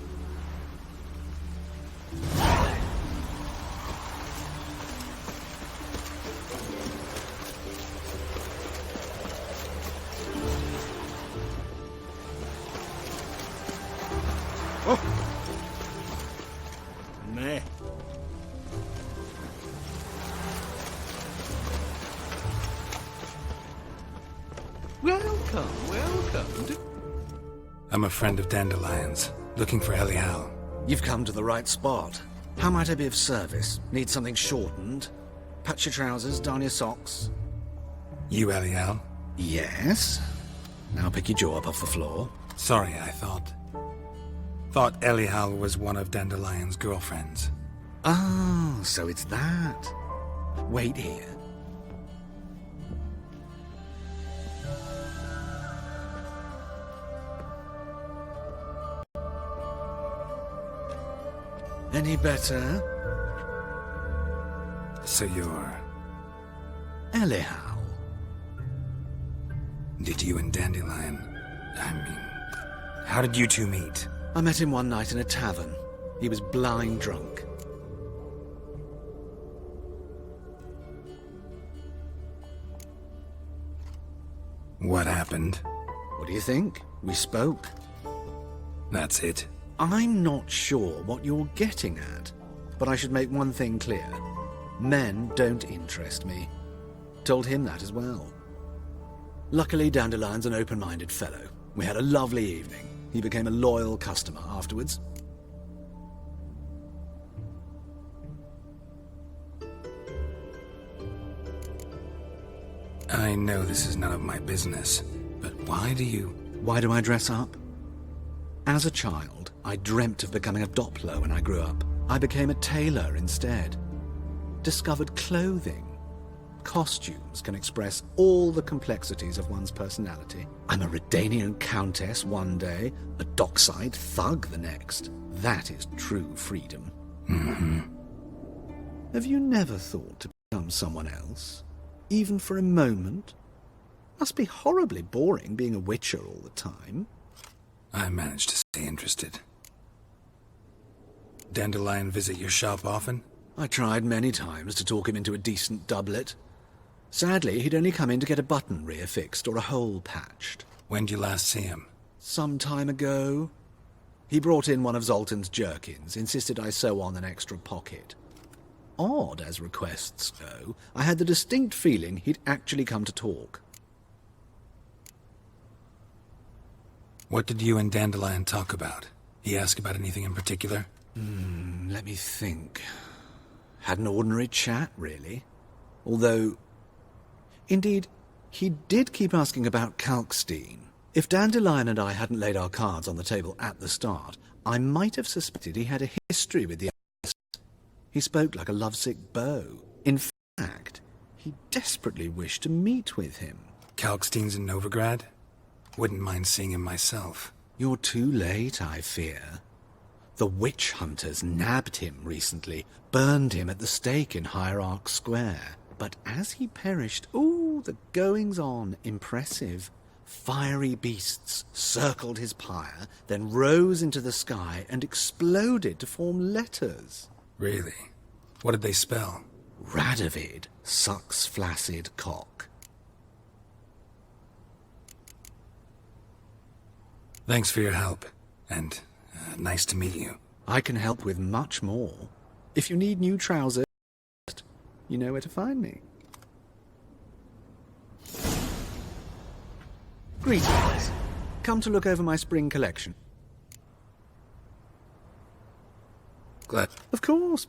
Meh. Welcome. I'm a friend of Dandelion's, looking for Elial. You've come to the right spot. How might I be of service? Need something shortened? Patch your trousers, darn your socks. You Elial? Yes. Now pick your jaw up off the floor. Sorry, I thought Elial was one of Dandelion's girlfriends. Oh, so it's that. Wait here. Any better? So you're... Elial. Did you and Dandelion... how did you two meet? I met him one night in a tavern. He was blind drunk. What happened? What do you think? We spoke. That's it? I'm not sure what you're getting at, but I should make one thing clear. Men don't interest me. Told him that as well. Luckily, Dandelion's an open-minded fellow. We had a lovely evening. He became a loyal customer afterwards. I know this is none of my business, but why do I dress up? As a child, I dreamt of becoming a Doppler when I grew up. I became a tailor instead. Discovered clothing. Costumes can express all the complexities of one's personality. I'm a Redanian countess one day, a dockside thug the next. That is true freedom. Mm-hmm. Have you never thought to become someone else? Even for a moment? Must be horribly boring being a witcher all the time. I managed to stay interested. Dandelion visit your shop often? I tried many times to talk him into a decent doublet. Sadly, he'd only come in to get a button reaffixed or a hole patched. When'd you last see him? Some time ago. He brought in one of Zoltan's jerkins, insisted I sew on an extra pocket. Odd as requests go, I had the distinct feeling he'd actually come to talk. What did you and Dandelion talk about? He ask about anything in particular? Let me think. Had an ordinary chat, really. Although, indeed, he did keep asking about Kalkstein. If Dandelion and I hadn't laid our cards on the table at the start, I might have suspected he had a history with the Abbess. He spoke like a lovesick beau. In fact, he desperately wished to meet with him. Kalkstein's in Novigrad? Wouldn't mind seeing him myself. You're too late, I fear. The witch hunters nabbed him recently, burned him at the stake in Hierarch Square. But as he perished, the goings-on, impressive. Fiery beasts circled his pyre, then rose into the sky and exploded to form letters. Really? What did they spell? Radovid sucks flaccid cock. Thanks for your help, and nice to meet you. I can help with much more. If you need new trousers, you know where to find me. Greetings. Come to look over my spring collection. Glad. Of course.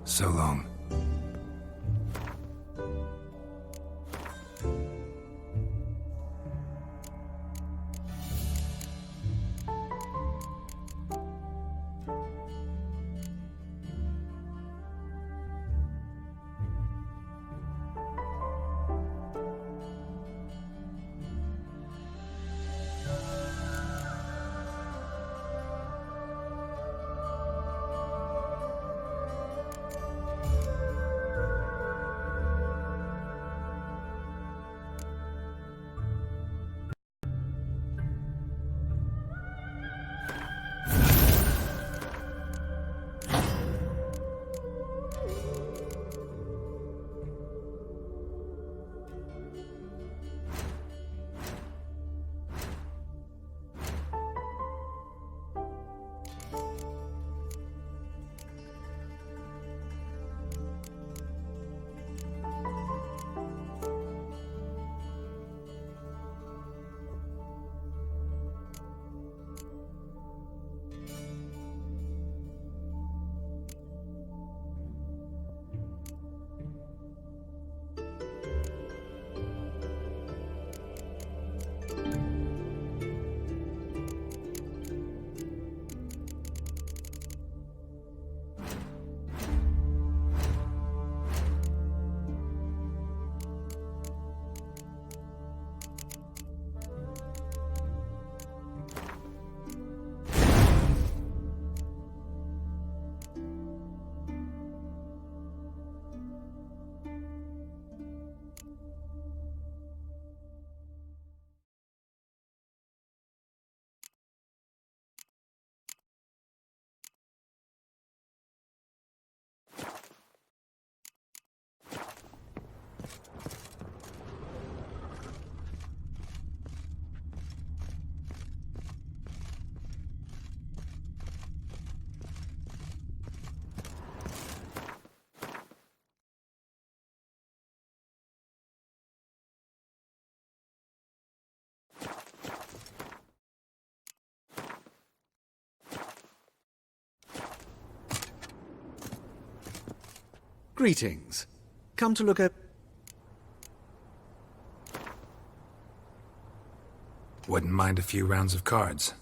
So long. Greetings. Come to look at... Wouldn't mind a few rounds of cards.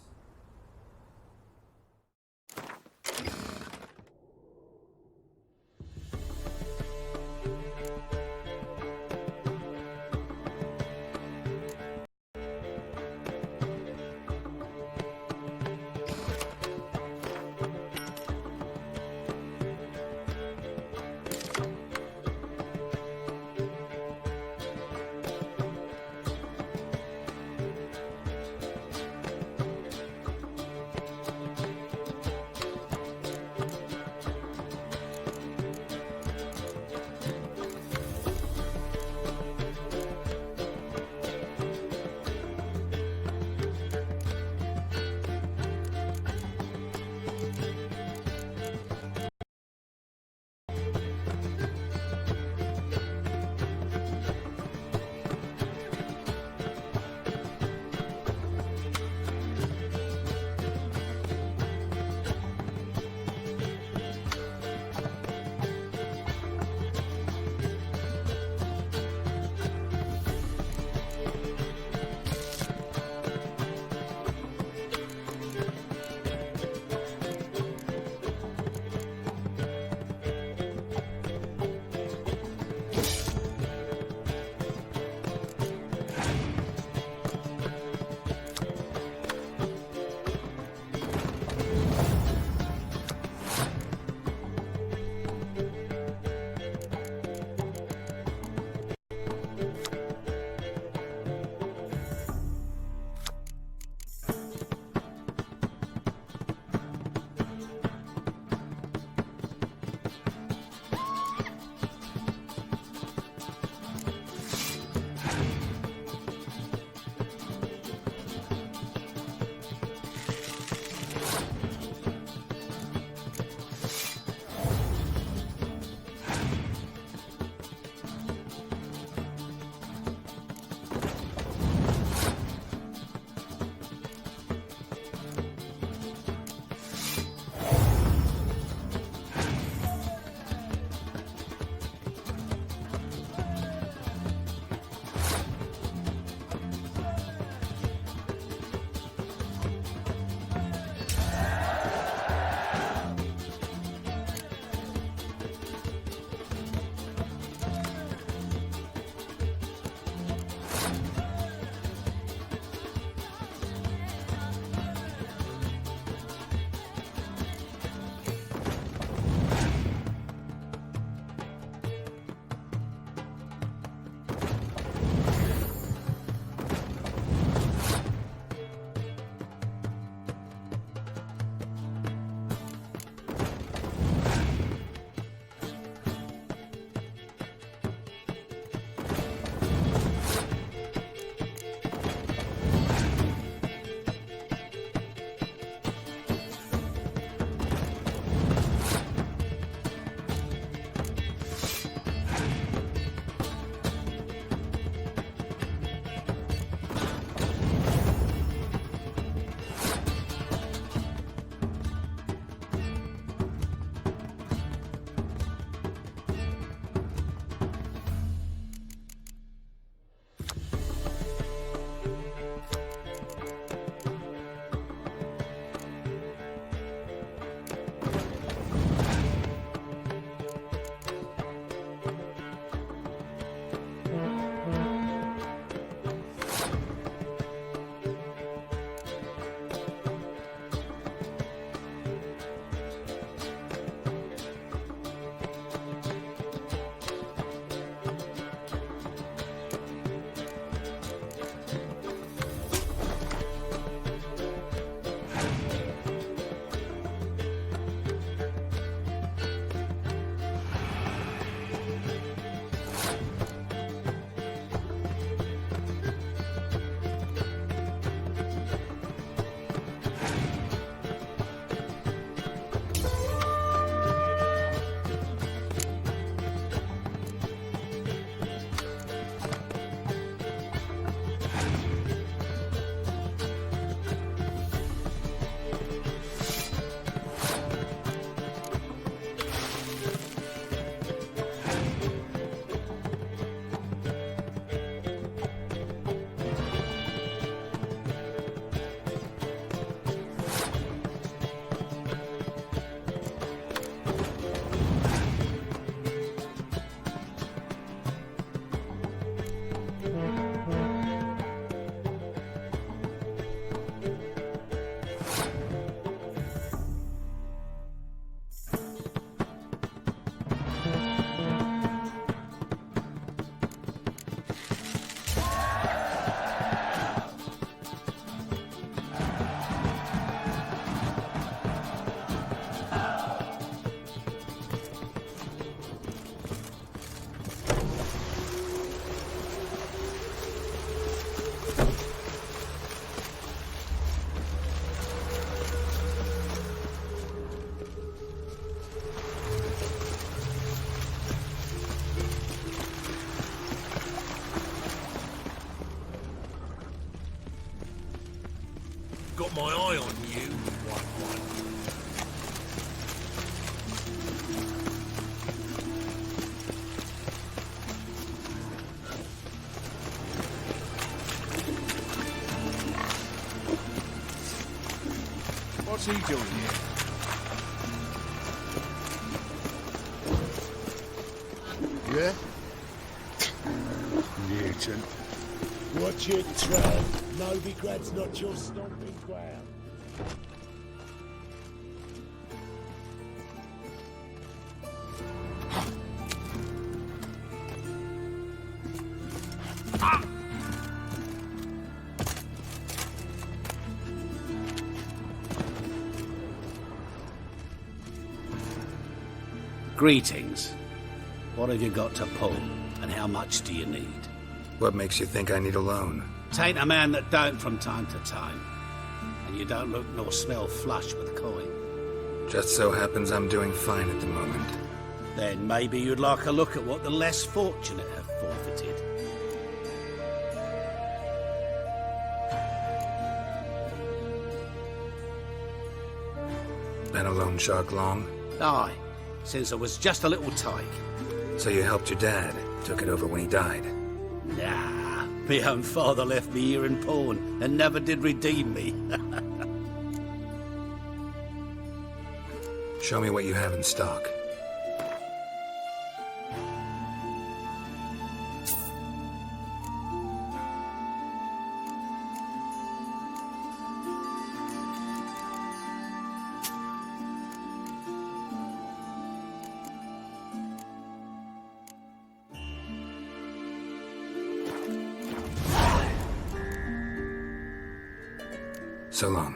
Got my eye on you, one. What's he doing here? Yeah? Mutant. Watch your tread. Novigrad's not your stomping ground. Greetings. What have you got to pull, and how much do you need? What makes you think I need a loan? Tain't a man that don't from time to time. And you don't look nor smell flush with coin. Just so happens I'm doing fine at the moment. Then maybe you'd like a look at what the less fortunate have forfeited. Been a loan shark long? Aye, since I was just a little tyke. So you helped your dad, took it over when he died? Nah, my own father left me here in pawn and never did redeem me. Show me what you have in stock. So long.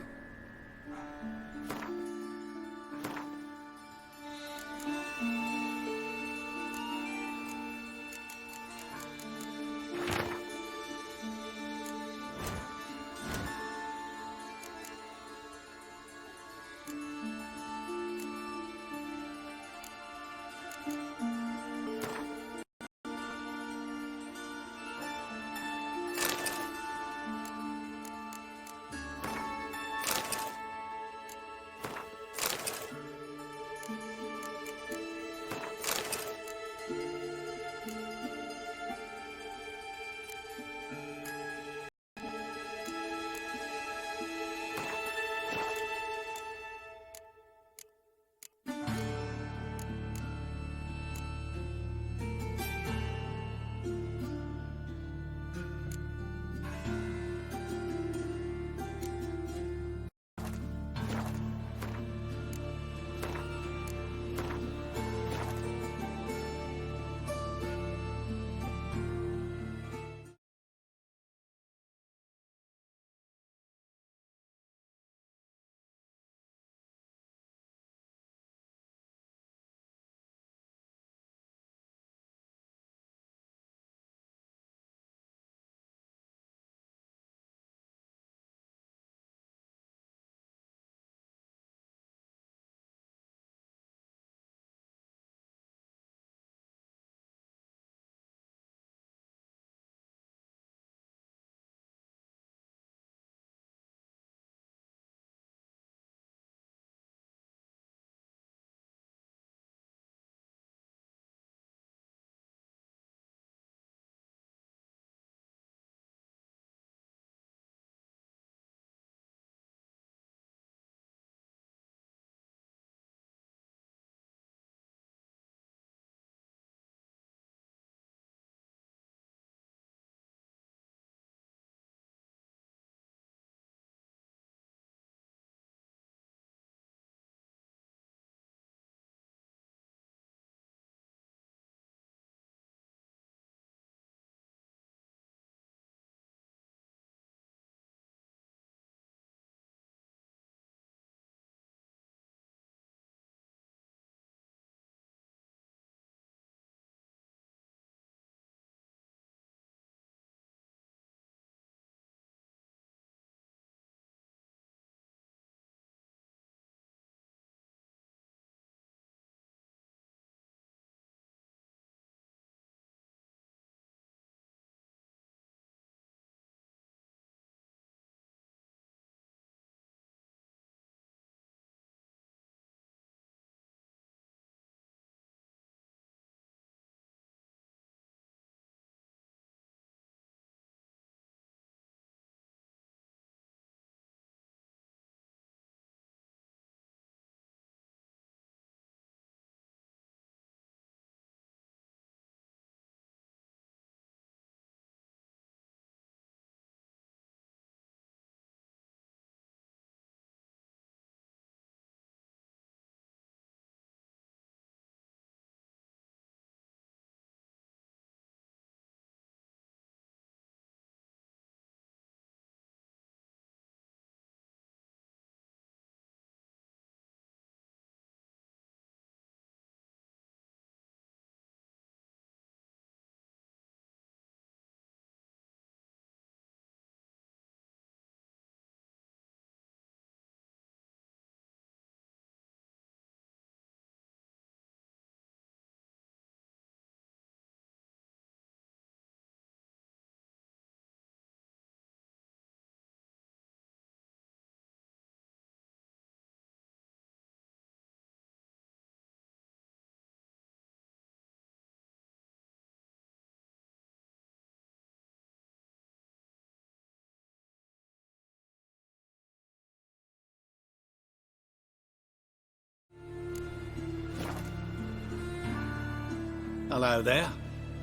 Hello there.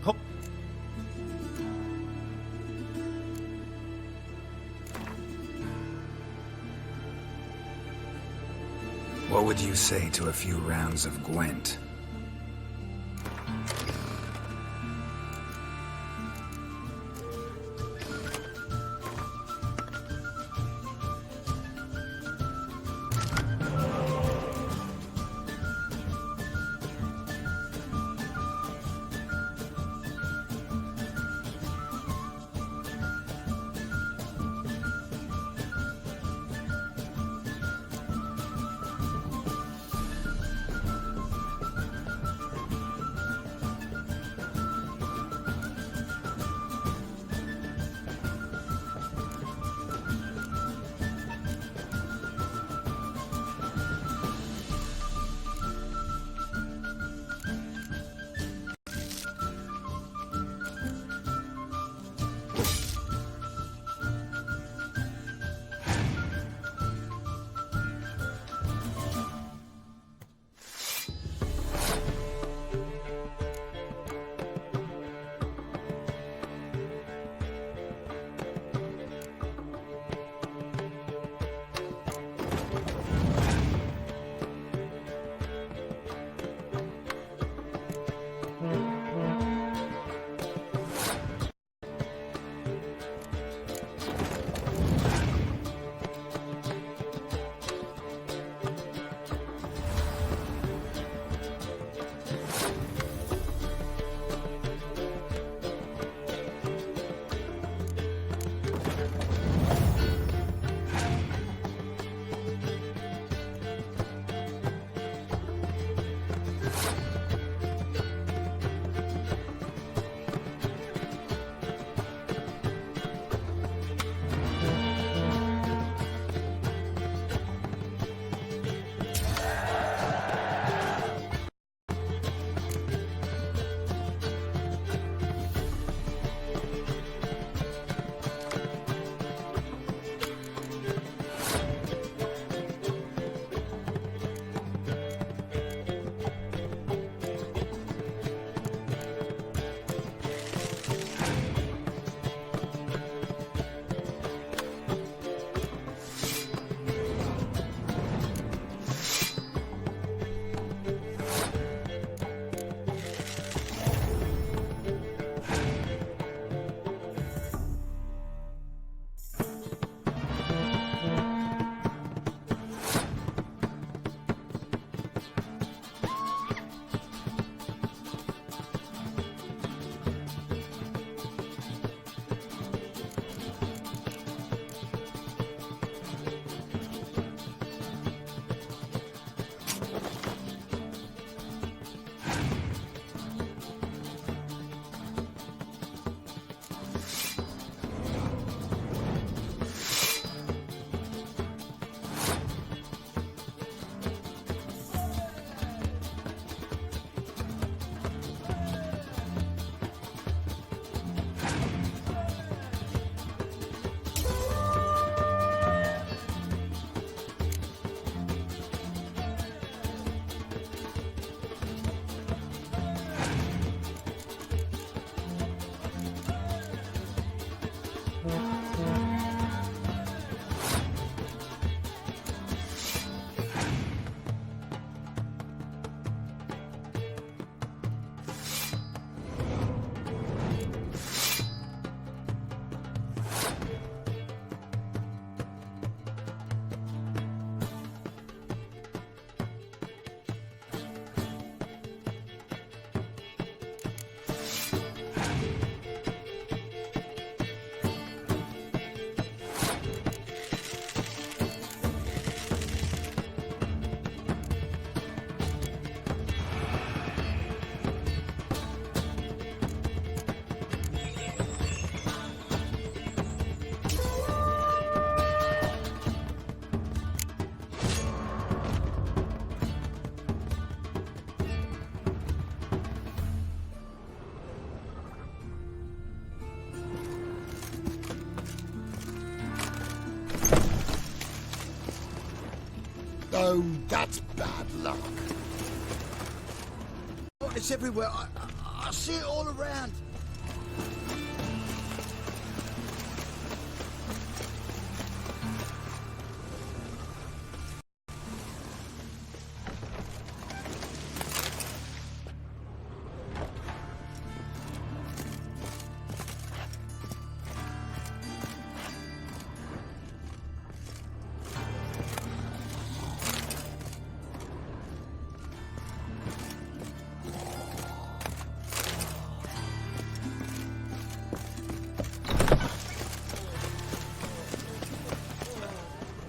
Hop. What would you say to a few rounds of Gwent? Oh, that's bad luck. Oh, it's everywhere. I I see it all around.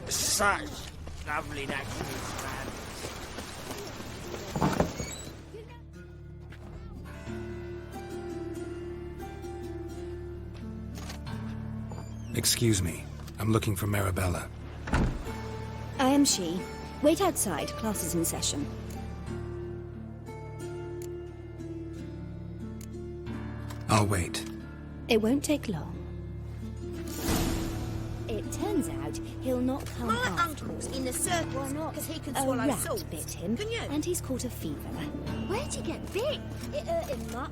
Such lovely natural surroundings. Excuse me. I'm looking for Marabella. I am she. Wait outside. Class is in session. I'll wait. It won't take long. It turns out he'll not come My after uncle's all. in the circus because he can A swallow rat salt. bit him, Can you? and he's caught a fever. Where'd he get bit? It hurt him much.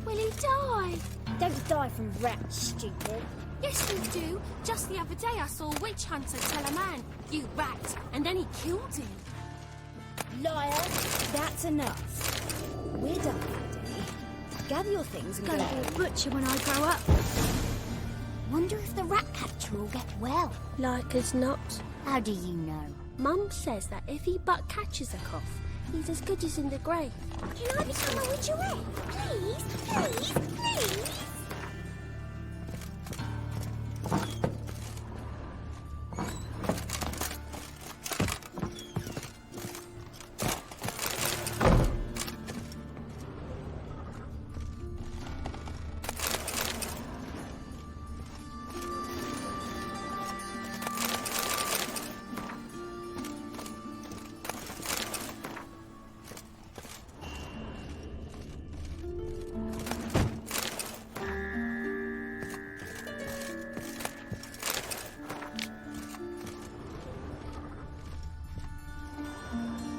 Will he die? Don't die from rats, stupid. Yes, you do. Just the other day I saw a witch hunter tell a man, "You rat," and then he killed him. Liar! That's enough. We're done that day. Gather your things and go Gonna be a home. butcher when I grow up. Wonder if the rat catcher will get well. Like as not. How do you know? Mum says that if he but catches a cough, he's as good as in the grave. Can I become a witcherette? Please, please, please.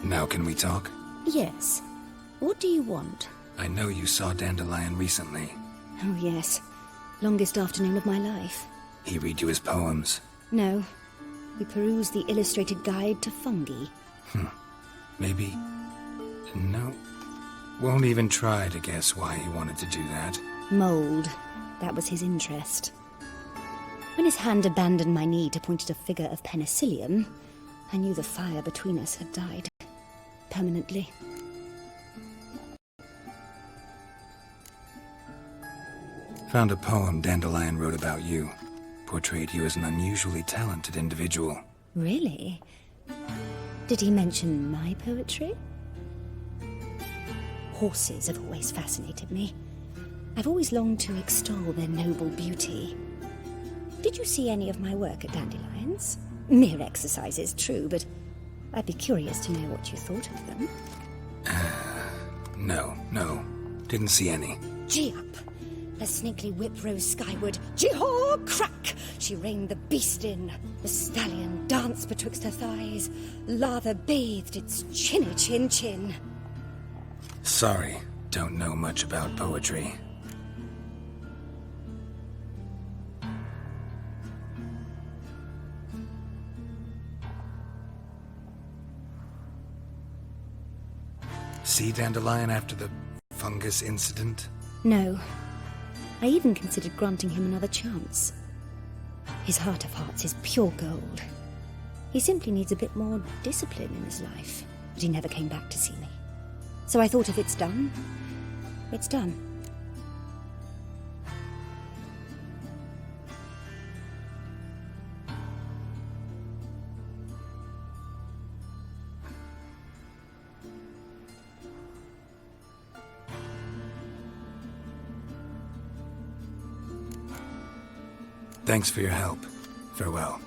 Now can we talk? Yes. What do you want? I know you saw Dandelion recently. Oh, yes. Longest afternoon of my life. He read you his poems. No. We perused the illustrated guide to fungi. Maybe... No. Won't even try to guess why he wanted to do that. Mold. That was his interest. When his hand abandoned my knee to point at a figure of penicillium, I knew the fire between us had died. Permanently. Found a poem Dandelion wrote about you. Portrayed you as an unusually talented individual. Really? Did he mention my poetry? Horses have always fascinated me. I've always longed to extol their noble beauty. Did you see any of my work at Dandelions? Mere exercises, true, but I'd be curious to know what you thought of them. No. Didn't see any. Gee up! The snaky whip rose skyward. Gee-haw! Crack! She reined the beast in. The stallion danced betwixt her thighs. Lather bathed its chinny chin. Sorry, don't know much about poetry. See Dandelion after the fungus incident? No. I even considered granting him another chance. His heart of hearts is pure gold. He simply needs a bit more discipline in his life. But he never came back to see me. So I thought if it's done, it's done. Thanks for your help. Farewell.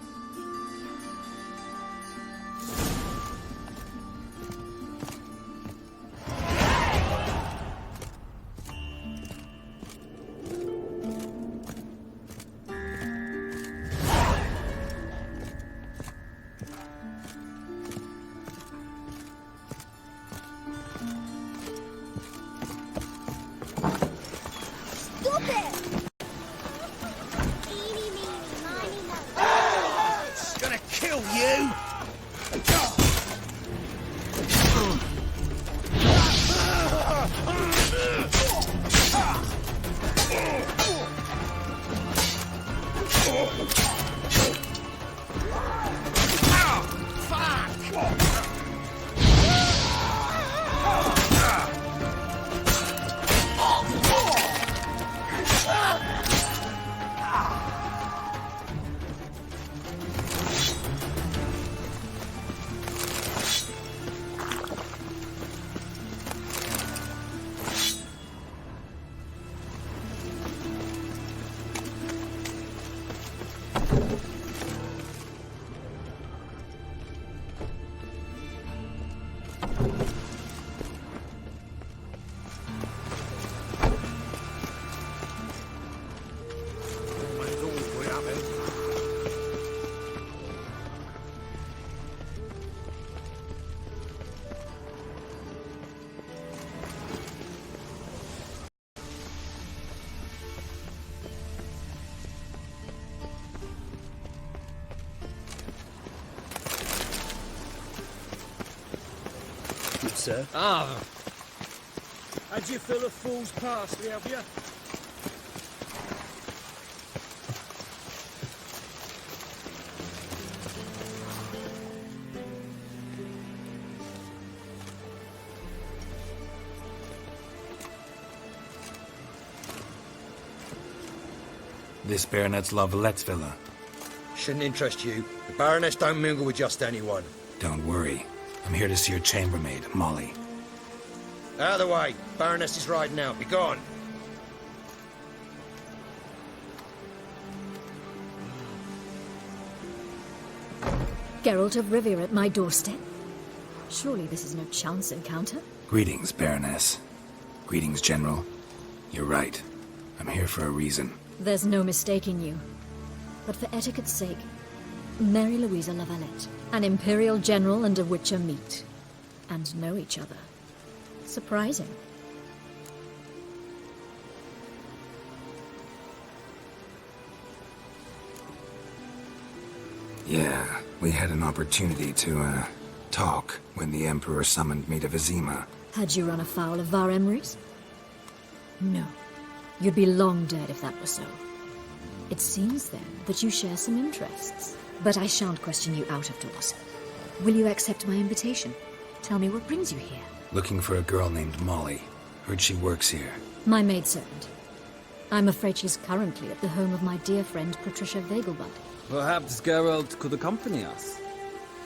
sir. Ah. How'd you fill a fool's parsley, have you? This Baronet's La Valette's villa. Shouldn't interest you. The Baroness don't mingle with just anyone. Don't worry. I'm here to see your chambermaid, Molly. Out of the way. Baroness is riding out. Be gone. Geralt of Rivia at my doorstep? Surely this is no chance encounter? Greetings, Baroness. Greetings, General. You're right. I'm here for a reason. There's no mistaking you. But for etiquette's sake, Mary Louisa La Valette, an Imperial General and a Witcher meet. And know each other. Surprising. Yeah, we had an opportunity to, talk when the Emperor summoned me to Vizima. Had you run afoul of Var Emrys? No. You'd be long dead if that were so. It seems, then, that you share some interests. But I shan't question you out of doors. Will you accept my invitation? Tell me what brings you here. Looking for a girl named Molly. Heard she works here. My maidservant. I'm afraid she's currently at the home of my dear friend Patricia Vegelbud. Perhaps Geralt could accompany us.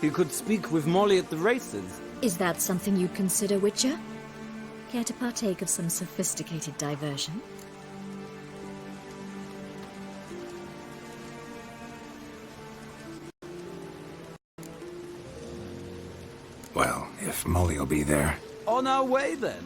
He could speak with Molly at the races. Is that something you'd consider, Witcher? Care to partake of some sophisticated diversion? Well, if Molly'll be there. On our way, then.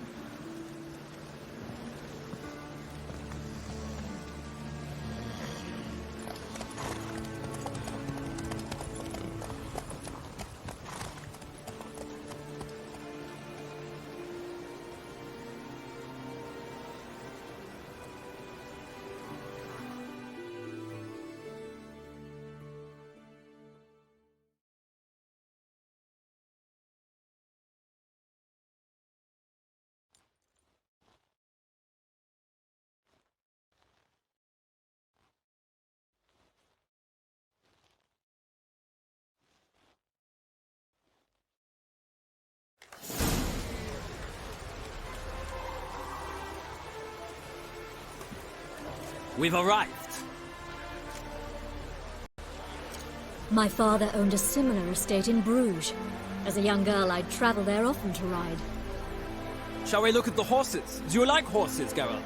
We've arrived. My father owned a similar estate in Bruges. As a young girl, I'd travel there often to ride. Shall we look at the horses? Do you like horses, Geralt?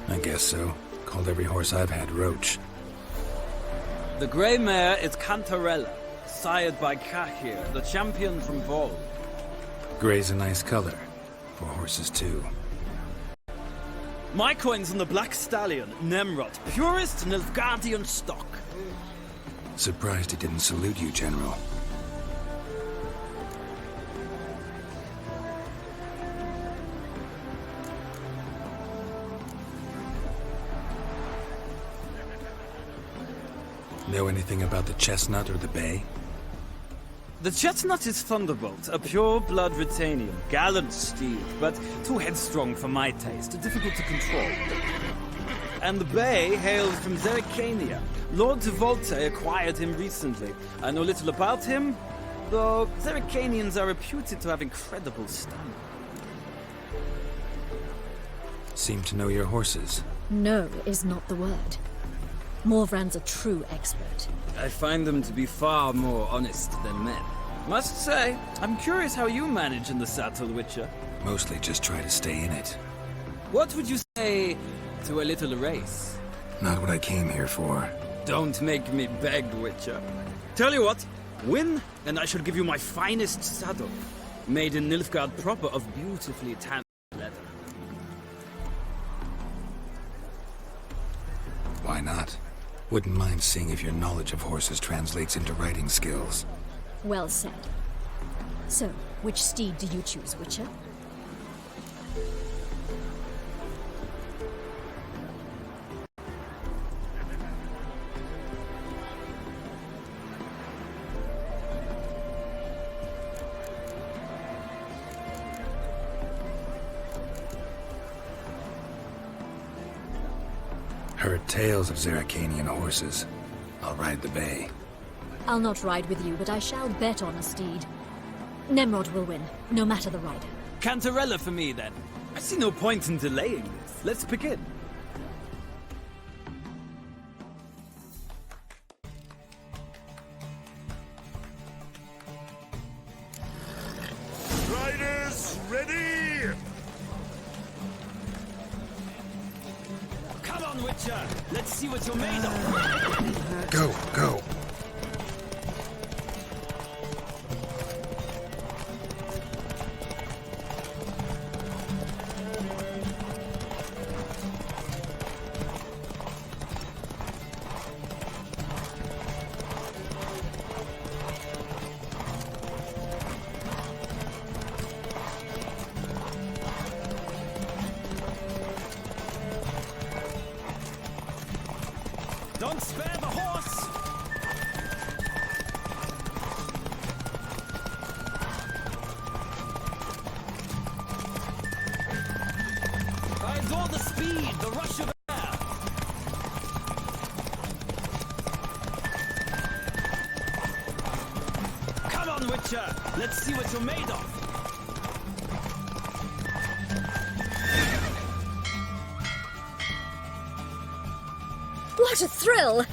I guess so. Called every horse I've had Roach. The grey mare is Cantarella, sired by Kahir, the champion from Vol. Grey's a nice color. For horses, too. My coin's on the Black Stallion, Nemrod, purest Nilfgaardian stock. Surprised he didn't salute you, General. Know anything about the Chestnut or the Bay? The Chestnut is Thunderbolt, a pure-blood Retanian, gallant steed, but too headstrong for my taste, difficult to control. And the Bay hails from Zerrikania. Lord de Volte acquired him recently. I know little about him, though Zerrikanians are reputed to have incredible stamina. Seem to know your horses. No is not the word. Morvran's a true expert. I find them to be far more honest than men. Must say, I'm curious how you manage in the saddle, Witcher. Mostly just try to stay in it. What would you say to a little race? Not what I came here for. Don't make me beg, Witcher. Tell you what, win, and I shall give you my finest saddle. Made in Nilfgaard proper of beautifully tanned leather. Why not? Wouldn't mind seeing if your knowledge of horses translates into riding skills. Well said. So, which steed do you choose, Witcher? heard tales of Zeracanian horses. I'll ride the bay. I'll not ride with you, but I shall bet on a steed. Nemrod will win, no matter the rider. Cantarella for me, then. I see no point in delaying this. Let's begin. Riders, ready! Come on, Witcher! Let's see what you're made of! Go, go. Don't spare the horse! I adore the speed, the rush of air! Come on, Witcher! Let's see what you're made of! What a thrill!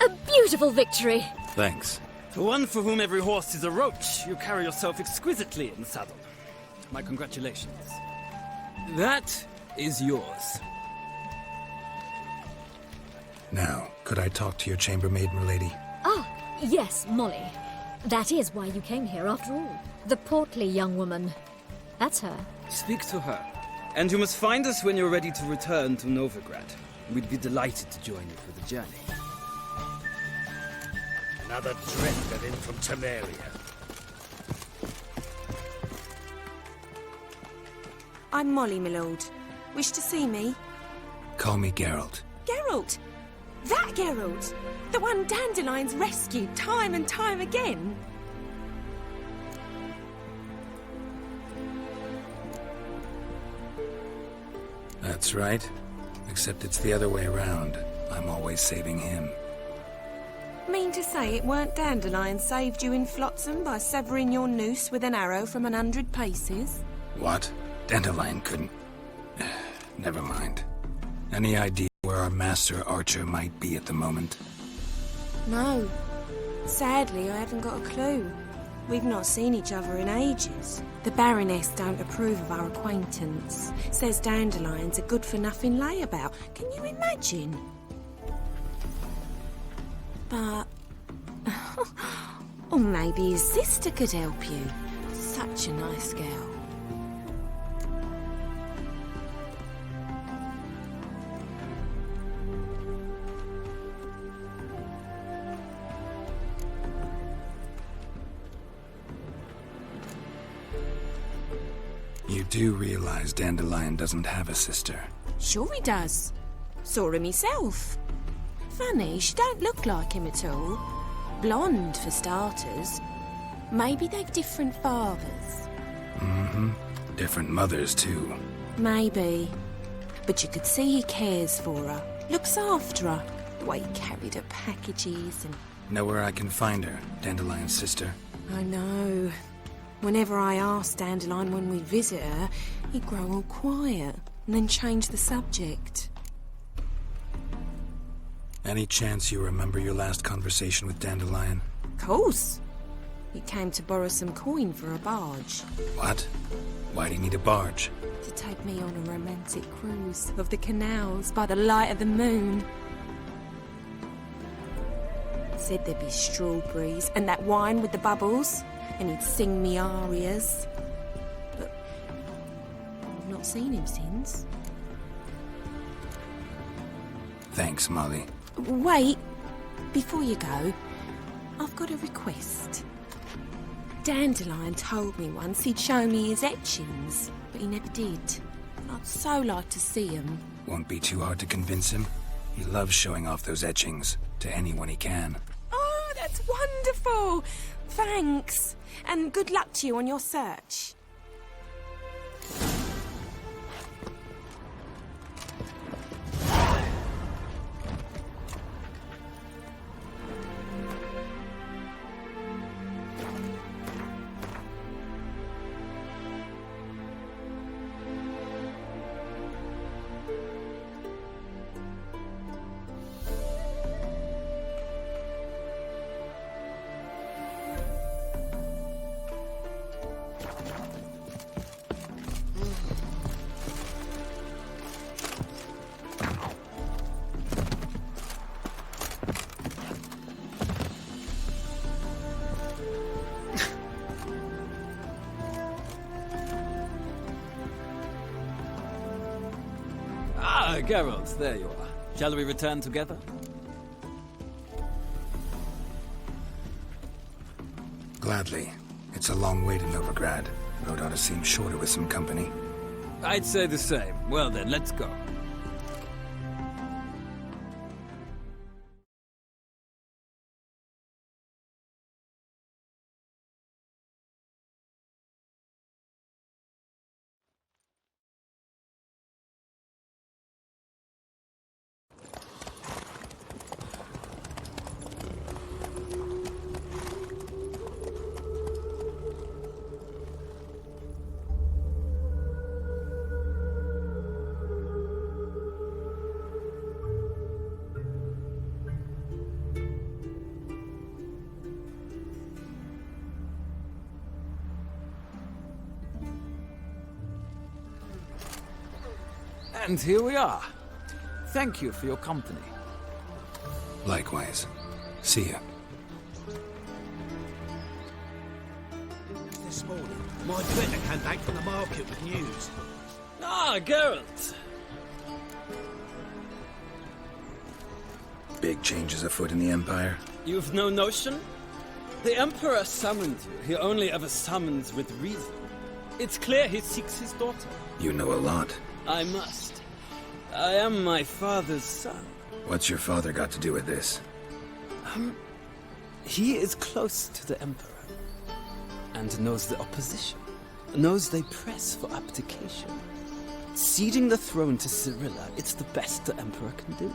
A beautiful victory! Thanks. For one for whom every horse is a roach, you carry yourself exquisitely in the saddle. My congratulations. That is yours. Now, could I talk to your chambermaid, milady? Ah, yes, Molly. That is why you came here after all. The portly young woman. That's her. Speak to her. And you must find us when you're ready to return to Novigrad. We'd be delighted to join you for the journey. Another drifter in from Temeria. I'm Molly, my lord. Wish to see me? Call me Geralt. Geralt! That Geralt! The one Dandelion's rescued time and time again! That's right. Except it's the other way around. I'm always saving him. Mean to say it weren't Dandelion saved you in Flotsam by severing your noose with an arrow from 100 paces? What? Dandelion couldn't... Never mind. Any idea where our master archer might be at the moment? No. Sadly, I haven't got a clue. We've not seen each other in ages. The Baroness don't approve of our acquaintance. Says Dandelion's a good-for-nothing layabout. Can you imagine? But... or maybe his sister could help you. Such a nice girl. You do realize Dandelion doesn't have a sister? Sure he does. Saw him himself. Funny, she don't look like him at all. Blonde, for starters. Maybe they've different fathers. Mm-hmm. Different mothers, too. Maybe. But you could see he cares for her. Looks after her. The way he carried her packages and... Know where I can find her, Dandelion's sister? I know. Whenever I asked Dandelion when we'd visit her, he'd grow all quiet and then change the subject. Any chance you remember your last conversation with Dandelion? Of course. He came to borrow some coin for a barge. What? Why'd he need a barge? To take me on a romantic cruise of the canals by the light of the moon. Said there'd be strawberries and that wine with the bubbles, and he'd sing me arias. But I've not seen him since. Thanks, Molly. Wait, before you go, I've got a request. Dandelion told me once he'd show me his etchings, but he never did. I'd so like to see them. Won't be too hard to convince him. He loves showing off those etchings to anyone he can. Oh, that's wonderful! Thanks, and good luck to you on your search. Ah, Geralt, there you are. Shall we return together? Gladly. It's a long way to Novigrad. Road ought to seem shorter with some company. I'd say the same. Well then, let's go. And here we are. Thank you for your company. Likewise. See ya. This morning, my butler came back from the market with news. Ah, Geralt. Big changes afoot in the Empire? You've no notion? The Emperor summoned you. He only ever summons with reason. It's clear he seeks his daughter. You know a lot. I must. I am my father's son. What's your father got to do with this? He is close to the Emperor. And knows the opposition. Knows they press for abdication. Ceding the throne to Cirilla, it's the best the Emperor can do.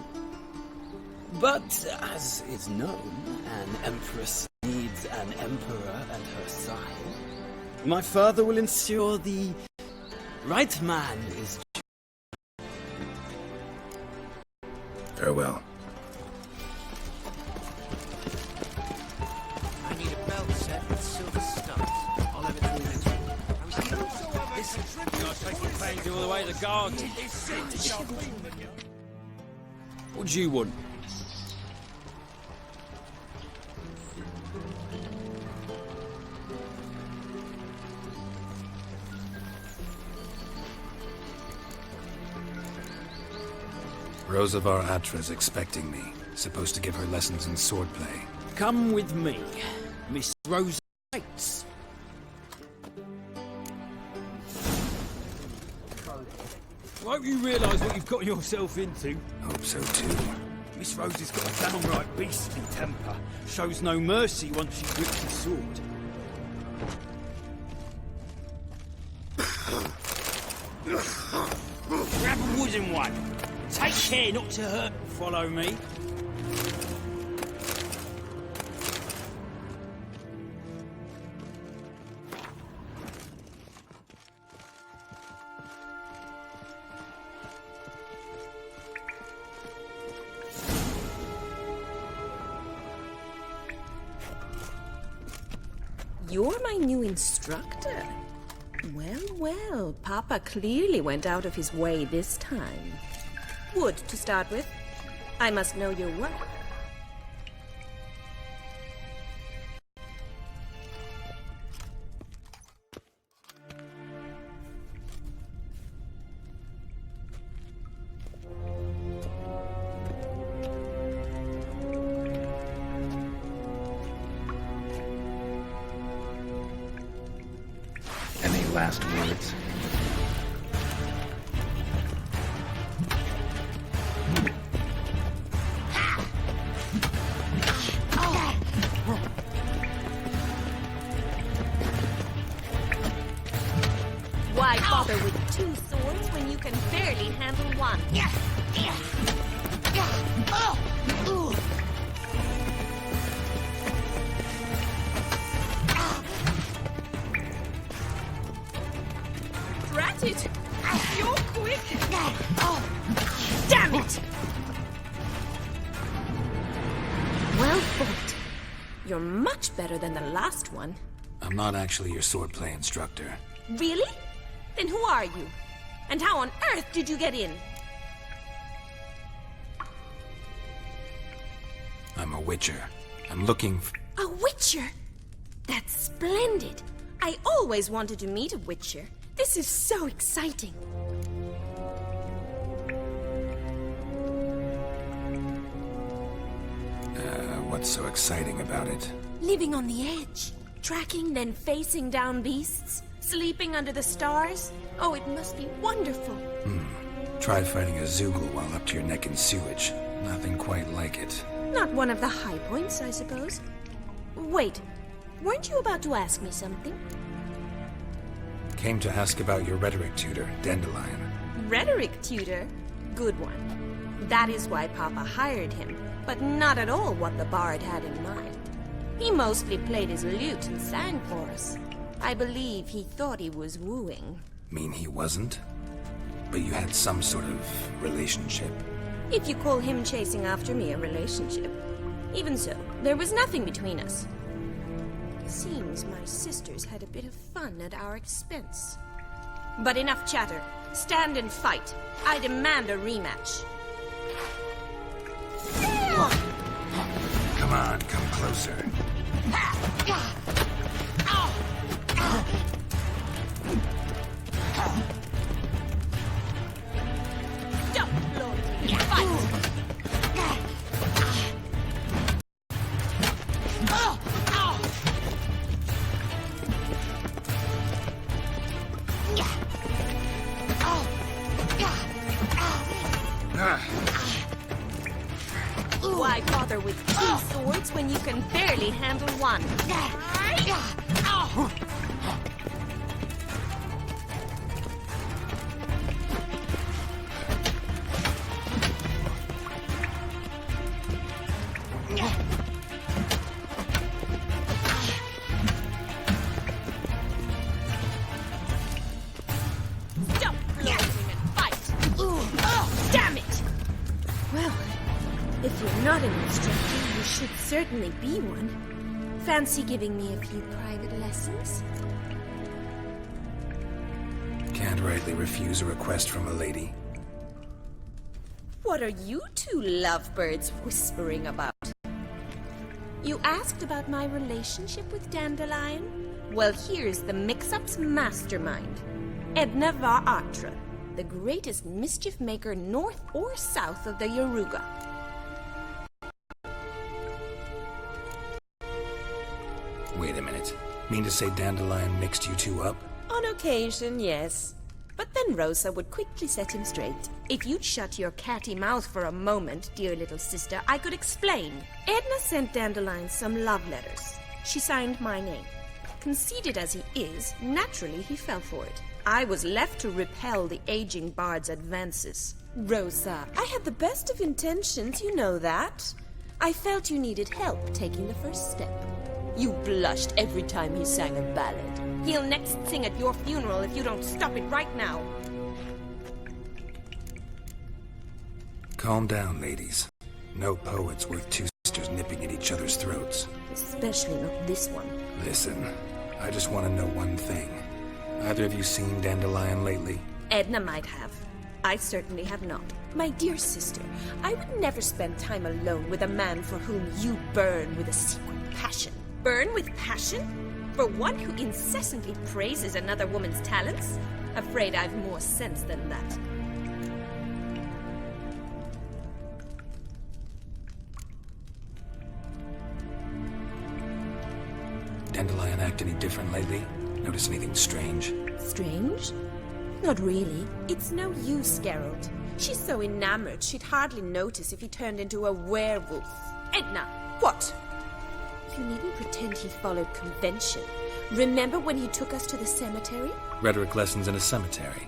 But, as is known, an Empress needs an Emperor at her side. My father will ensure the right man is... Farewell. I need a belt set with silver studs. I'll have it through next week. This is You're taking pains all the way to guard. What do you want? Rosavar Atra's expecting me. Supposed to give her lessons in swordplay. Come with me, Miss Rosa Bates. Won't you realise what you've got yourself into? Hope so too. Miss Rosie's got a downright beastly temper. Shows no mercy once she grips the sword. Grab a wooden one. Take care not to hurt. Follow me. You're my new instructor. Well, well, Papa clearly went out of his way this time. Wood, to start with. I must know your work. Any last words? Why bother with two swords when you can barely handle one? Drat it! You're quick! Damn it! Well fought. You're much better than the last one. I'm not actually your swordplay instructor. Really? Then who are you? And how on earth did you get in? I'm a witcher. I'm looking for... A witcher? That's splendid. I always wanted to meet a witcher. This is so exciting. What's so exciting about it? Living on the edge. Tracking, then facing down beasts. Sleeping under the stars. Oh, it must be wonderful. Try fighting a Zoogle while up to your neck in sewage. Nothing quite like it. Not one of the high points, I suppose. Wait, weren't you about to ask me something? Came to ask about your rhetoric tutor, Dandelion. Rhetoric tutor? Good one. That is why Papa hired him, but not at all what the bard had in mind. He mostly played his lute and sang for us. I believe he thought he was wooing. Mean he wasn't? But you had some sort of relationship. If you call him chasing after me a relationship. Even so, there was nothing between us. Seems my sisters had a bit of fun at our expense. But enough chatter. Stand and fight. I demand a rematch. Come on, come closer. Stop, Lord. Fight! Why bother with 2 swords when you can barely handle one? Stop floating and fight! Damn it! Well, if you're not an instructor, you should certainly be one. Fancy giving me a few private lessons? Can't rightly refuse a request from a lady. What are you two lovebirds whispering about? You asked about my relationship with Dandelion? Well, here's the mix-up's mastermind. Edna Va'Atra, the greatest mischief maker north or south of the Yaruga. Wait a minute. Mean to say Dandelion mixed you two up? On occasion, yes. But then Rosa would quickly set him straight. If you'd shut your catty mouth for a moment, dear little sister, I could explain. Edna sent Dandelion some love letters. She signed my name. Conceited as he is, naturally he fell for it. I was left to repel the aging bard's advances. Rosa, I had the best of intentions, you know that. I felt you needed help taking the first step. You blushed every time he sang a ballad. He'll next sing at your funeral if you don't stop it right now. Calm down, ladies. No poet's worth 2 sisters nipping at each other's throats. Especially not this one. Listen, I just want to know one thing. Either of you seen Dandelion lately? Edna might have. I certainly have not. My dear sister, I would never spend time alone with a man for whom you burn with a secret passion. Burn with passion? For one who incessantly praises another woman's talents? Afraid I've more sense than that. Dandelion act any different lately? Notice anything strange? Strange? Not really. It's no use, Geralt. She's so enamored she'd hardly notice if he turned into a werewolf. Edna! What? You needn't pretend he followed convention. Remember when he took us to the cemetery? Rhetoric lessons in a cemetery.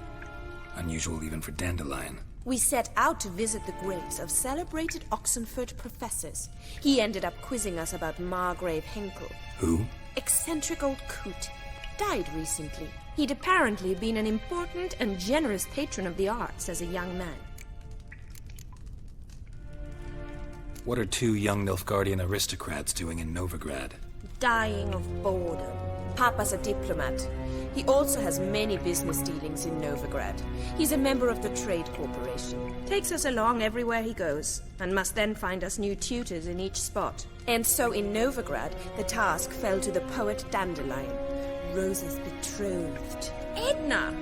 Unusual even for Dandelion. We set out to visit the graves of celebrated Oxenford professors. He ended up quizzing us about Margrave Henkel. Who? Eccentric old coot. Died recently. He'd apparently been an important and generous patron of the arts as a young man. What are 2 young Nilfgaardian aristocrats doing in Novigrad? Dying of boredom. Papa's a diplomat. He also has many business dealings in Novigrad. He's a member of the Trade Corporation. Takes us along everywhere he goes, and must then find us new tutors in each spot. And so in Novigrad, the task fell to the poet Dandelion, Rosa's betrothed. Edna!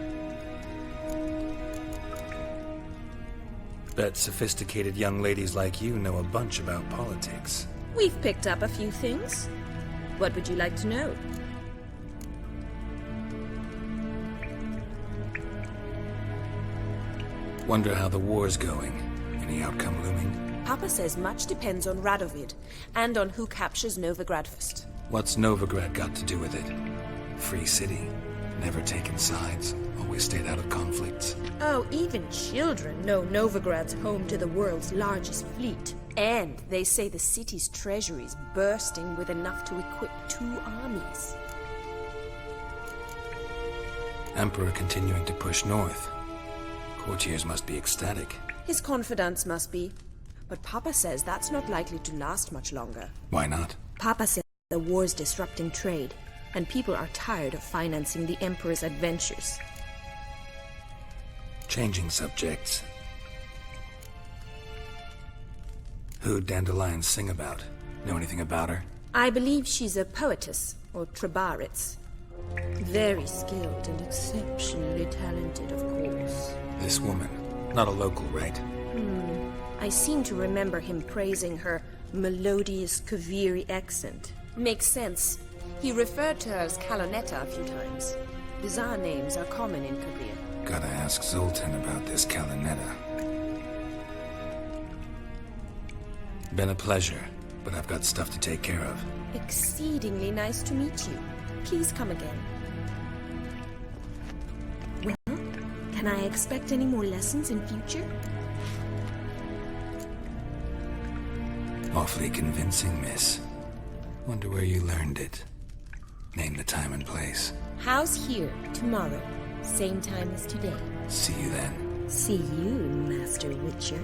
Bet sophisticated young ladies like you know a bunch about politics. We've picked up a few things. What would you like to know? Wonder how the war's going. Any outcome looming? Papa says much depends on Radovid, and on who captures Novigrad first. What's Novigrad got to do with it? Free city. Never taken sides. Always stayed out of conflicts. Oh, even children know Novigrad's home to the world's largest fleet. And they say the city's treasury is bursting with enough to equip 2 armies. Emperor continuing to push north. Courtiers must be ecstatic. His confidants must be. But Papa says that's not likely to last much longer. Why not? Papa says the war's disrupting trade, and people are tired of financing the Emperor's adventures. Changing subjects. Who'd Dandelion sing about? Know anything about her? I believe she's a poetess, or Trebaritz. Very skilled and exceptionally talented, of course. This woman. Not a local, right? I seem to remember him praising her melodious Kaviri accent. Makes sense. He referred to her as Kalonetta a few times. Bizarre names are common in Kavir. Gotta ask Zoltan about this Kalonetta. Been a pleasure, but I've got stuff to take care of. Exceedingly nice to meet you. Please come again. Well, can I expect any more lessons in future? Awfully convincing, miss. Wonder where you learned it. Name the time and place. House here, tomorrow. Same time as today. See you then. See you, Master Witcher.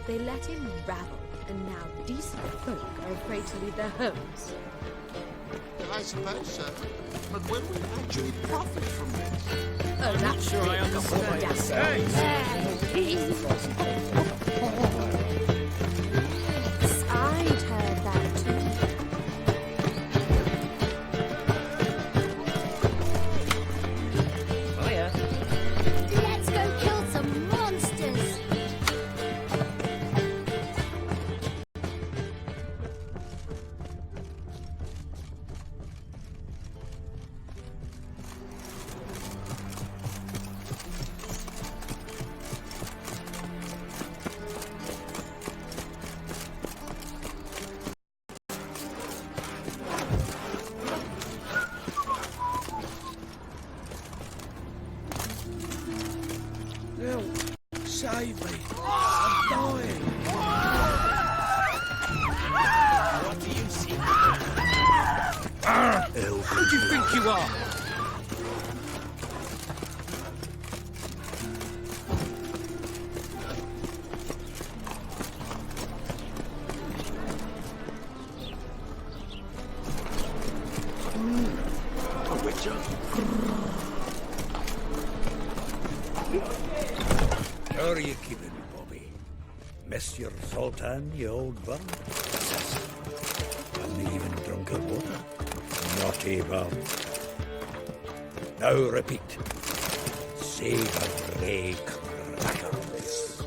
They let him rabble, and now decent folk are afraid to leave their homes. I suppose so. But will we actually profit from this? Oh, not sure I understand. I'd heard that too. Hiya. Let's go kill some monsters. Save me. I'm dying. What do you see? Who do you think you are? Witcher. How are you keeping, Bobby? Missed your Zoltan, you old bum? Haven't even drunk her water. Naughty bum. Now repeat. Savoury crackers.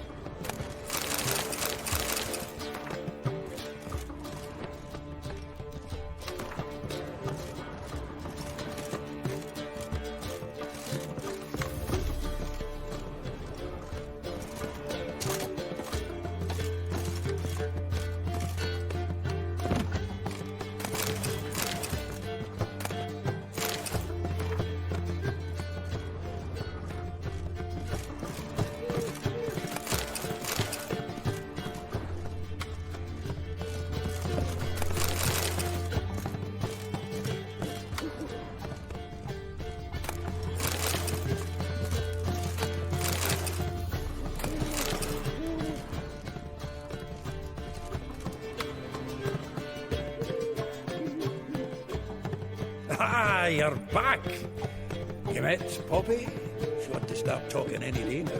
Ah, you're back. You met Poppy? She ought to start talking any day now.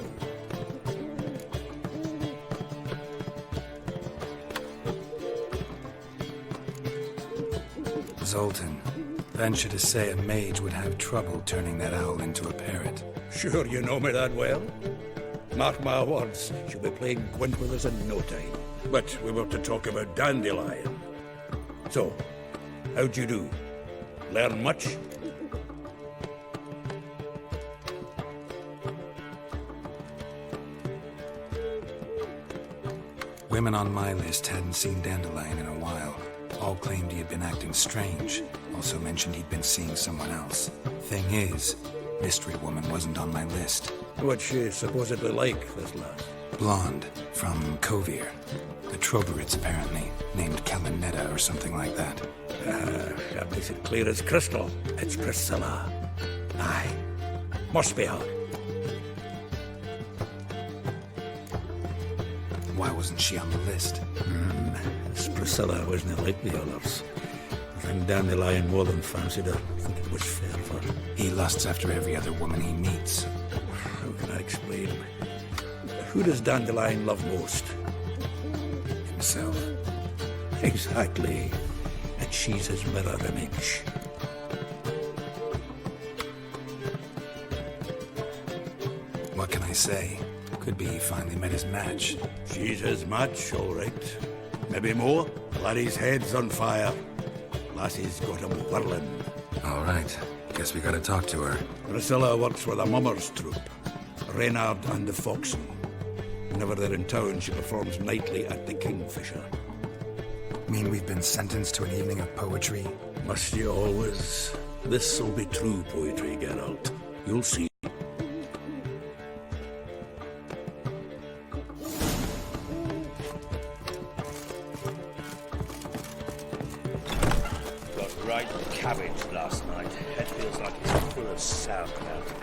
Zoltan, venture to say a mage would have trouble turning that owl into a parrot. Sure you know me that well. Mark my words, she'll be playing Gwent with us in no time. But we were to talk about Dandelion. So, how'd you do? Learn much? Women on my list hadn't seen Dandelion in a while. All claimed he had been acting strange. Also mentioned he'd been seeing someone else. Thing is, Mystery Woman wasn't on my list. What's she supposedly like, this lass? Blonde, from Kovir. The Troberids, apparently, named Kalinetta or something like that. That makes it clear as crystal. It's Priscilla. Aye. Must be her. Why wasn't she on the list? This Priscilla wasn't like the others. I think Dandelion more than fancied her. I think it was fair for her. He lusts after every other woman he meets. How can I explain? Who does Dandelion love most? Himself. Exactly. And she's his mirror image. What can I say? Could be he finally met his match. She's his match, all right. Maybe more. Laddie's head's on fire. Lassie's got him whirling. All right. Guess we gotta talk to her. Priscilla works with a mummer's troupe. Reynard and the Foxen. Whenever they're in town, she performs nightly at the Kingfisher. Mean we've been sentenced to an evening of poetry? Must you always? This'll be true poetry, Geralt. You'll see. Got right cabbage last night. Head feels like it's full of sauerkraut.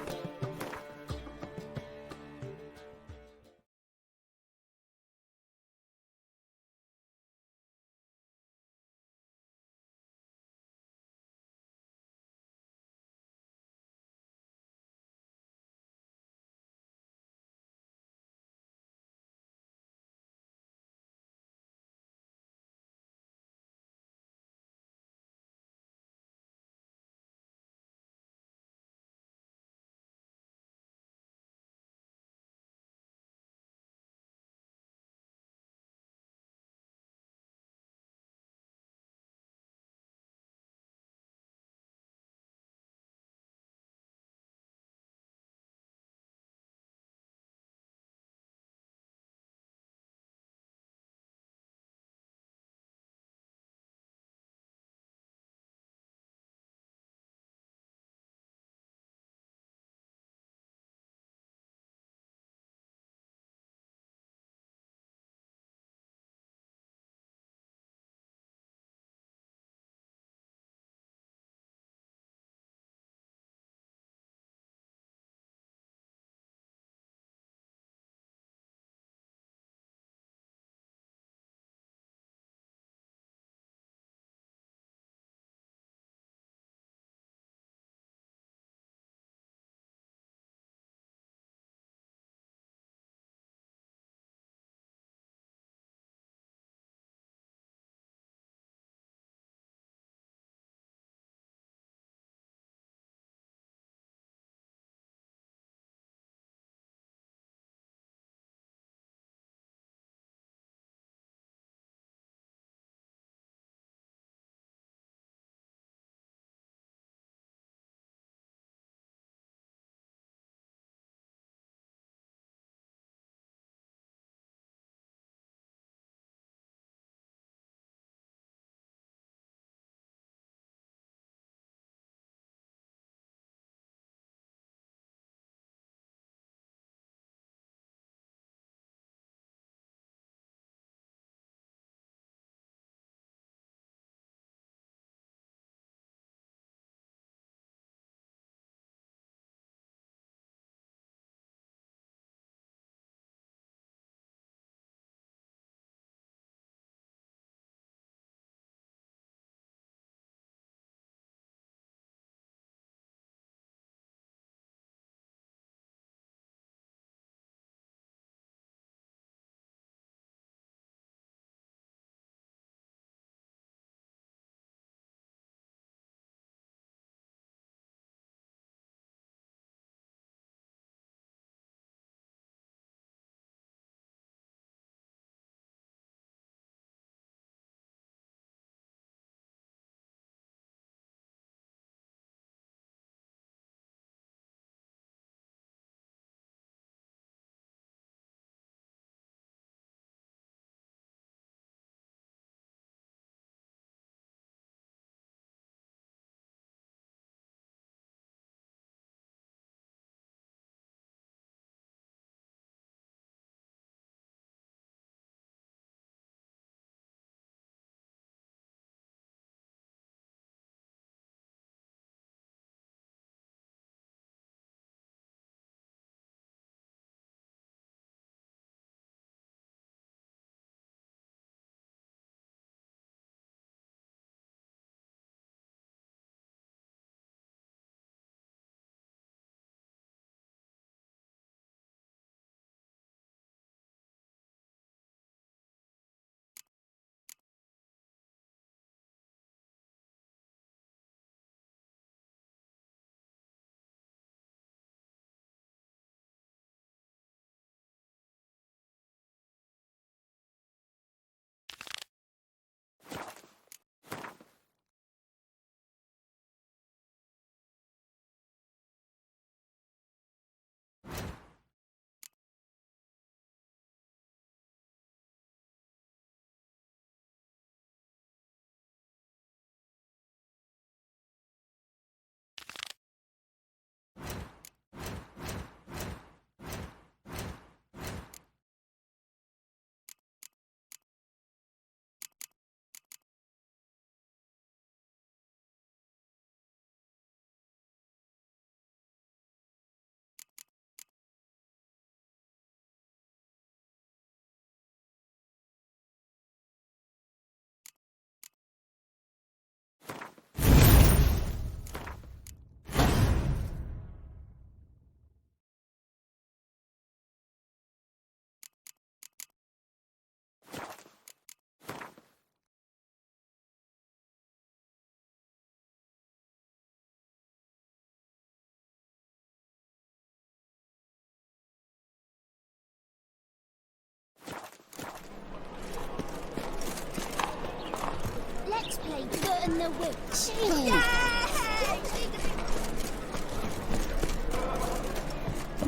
I'm the witch.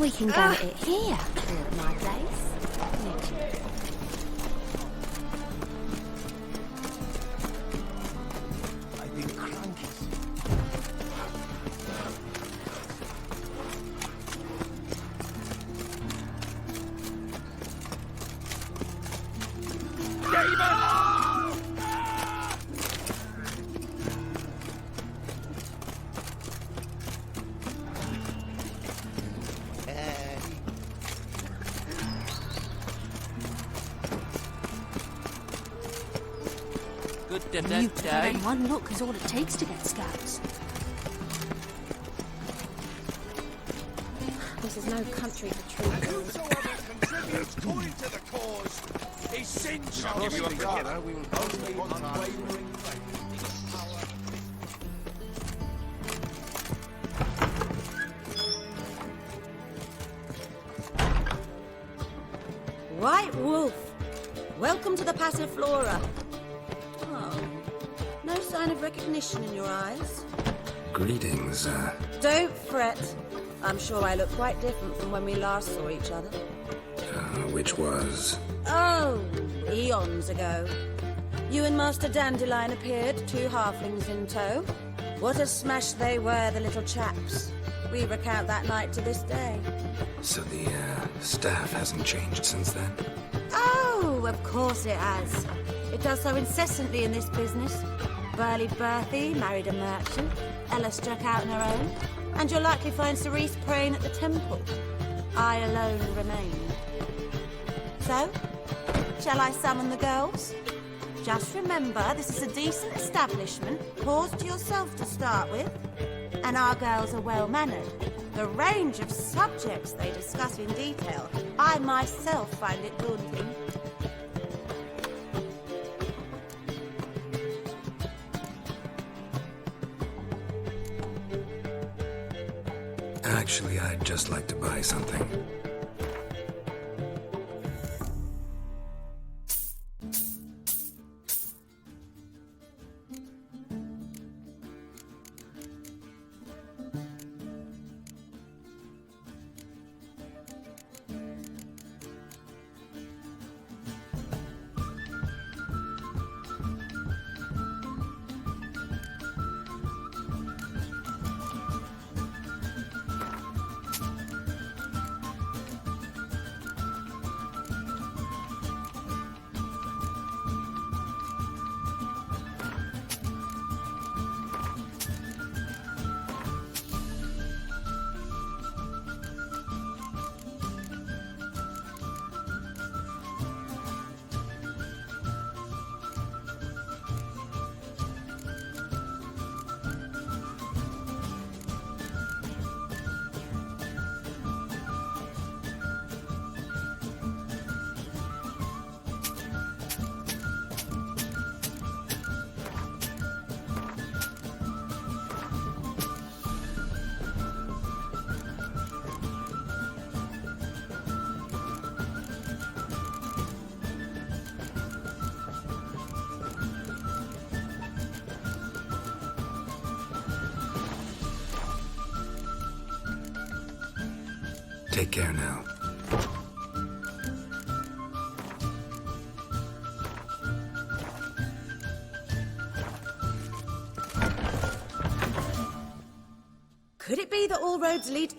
We can go at it here, at my place. I've been cranky. You and one look is all it takes to get scouts. This is no country for trees. Whosoever contributes coin to the cause, his sin shall give you a forgiven. We will both be unwavering faith. White Wolf, welcome to the Passiflora. Oh, no sign of recognition in your eyes. Greetings, Don't fret. I'm sure I look quite different from when we last saw each other. which was... Oh, eons ago. You and Master Dandelion appeared, 2 halflings in tow. What a smash they were, the little chaps. We recount that night to this day. So the, staff hasn't changed since then? Oh, of course it has. It does so incessantly in this business. Burly Berthy married a merchant. Ella struck out on her own. And you'll likely find Cerise praying at the temple. I alone remain. So, shall I summon the girls? Just remember, this is a decent establishment. Pause to yourself to start with. And our girls are well-mannered. The range of subjects they discuss in detail, I myself find it daunting. Actually, I'd just like to buy something. Take care now. Could it be that all roads lead...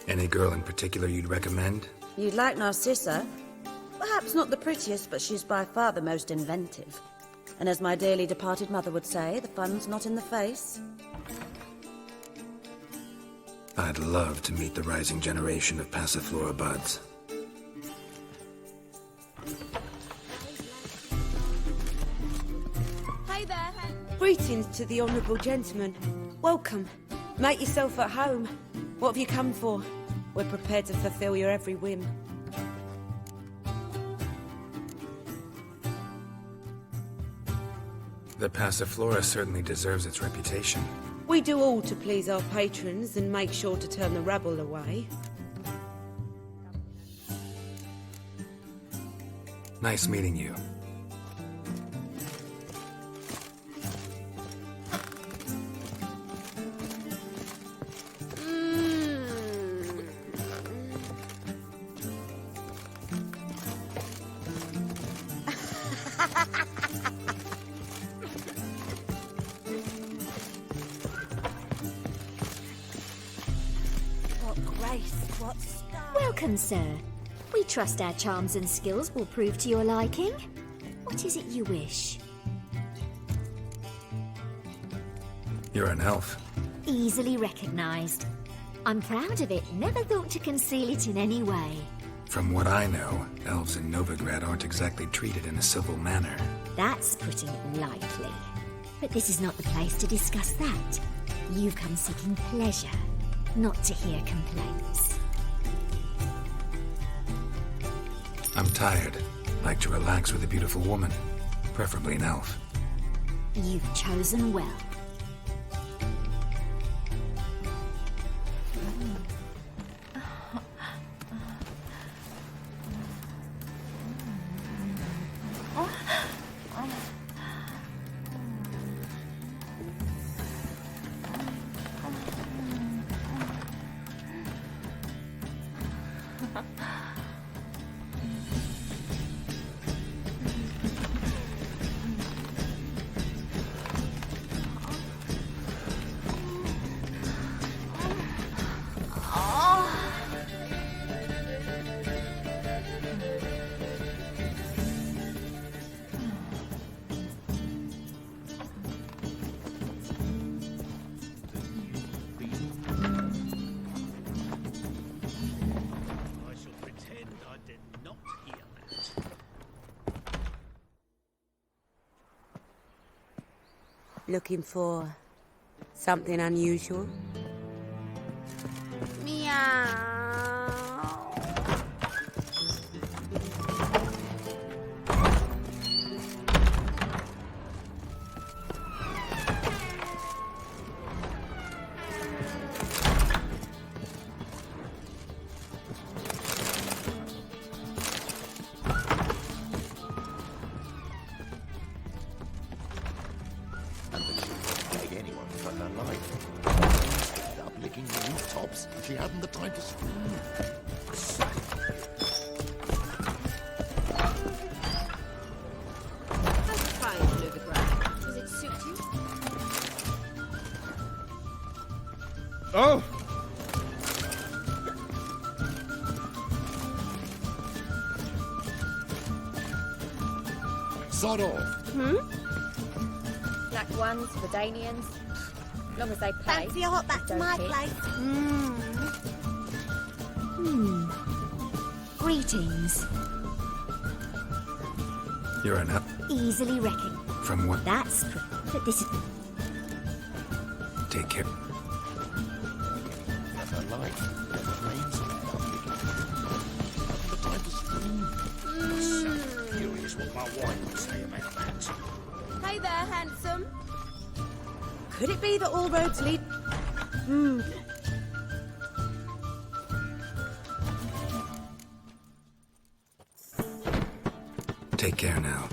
Any girl in particular you'd recommend? You'd like Narcissa? Perhaps not the prettiest, but she's by far the most inventive. And as my dearly departed mother would say, the fun's not in the face. I'd love to meet the rising generation of Passiflora buds. Hey there. Greetings to the honourable gentleman. Welcome. Make yourself at home. What have you come for? We're prepared to fulfill your every whim. The Passiflora certainly deserves its reputation. We do all to please our patrons and make sure to turn the rabble away. Nice meeting you. Welcome, sir. We trust our charms and skills will prove to your liking. What is it you wish? You're an elf. Easily recognized. I'm proud of it. Never thought to conceal it in any way. From what I know, elves in Novigrad aren't exactly treated in a civil manner. That's putting it lightly. But this is not the place to discuss that. You've come seeking pleasure, not to hear complaints. I'm tired. Like to relax with a beautiful woman, preferably an elf. You've chosen well. Looking for something unusual? Meow. She hadn't the time to scream. How's the fire in Novigrad? Does it suit you? Oh! Sod off. Black ones, Verdanians. As long as they pay. Fancy a hot back to my place. Greetings. You're an elf. Easily reckoned. From what? But this is... Take care. That's her life. The rains the time to scream. So curious what my wife would say about that. Hey there, handsome. Could it be that all roads lead... Take care now.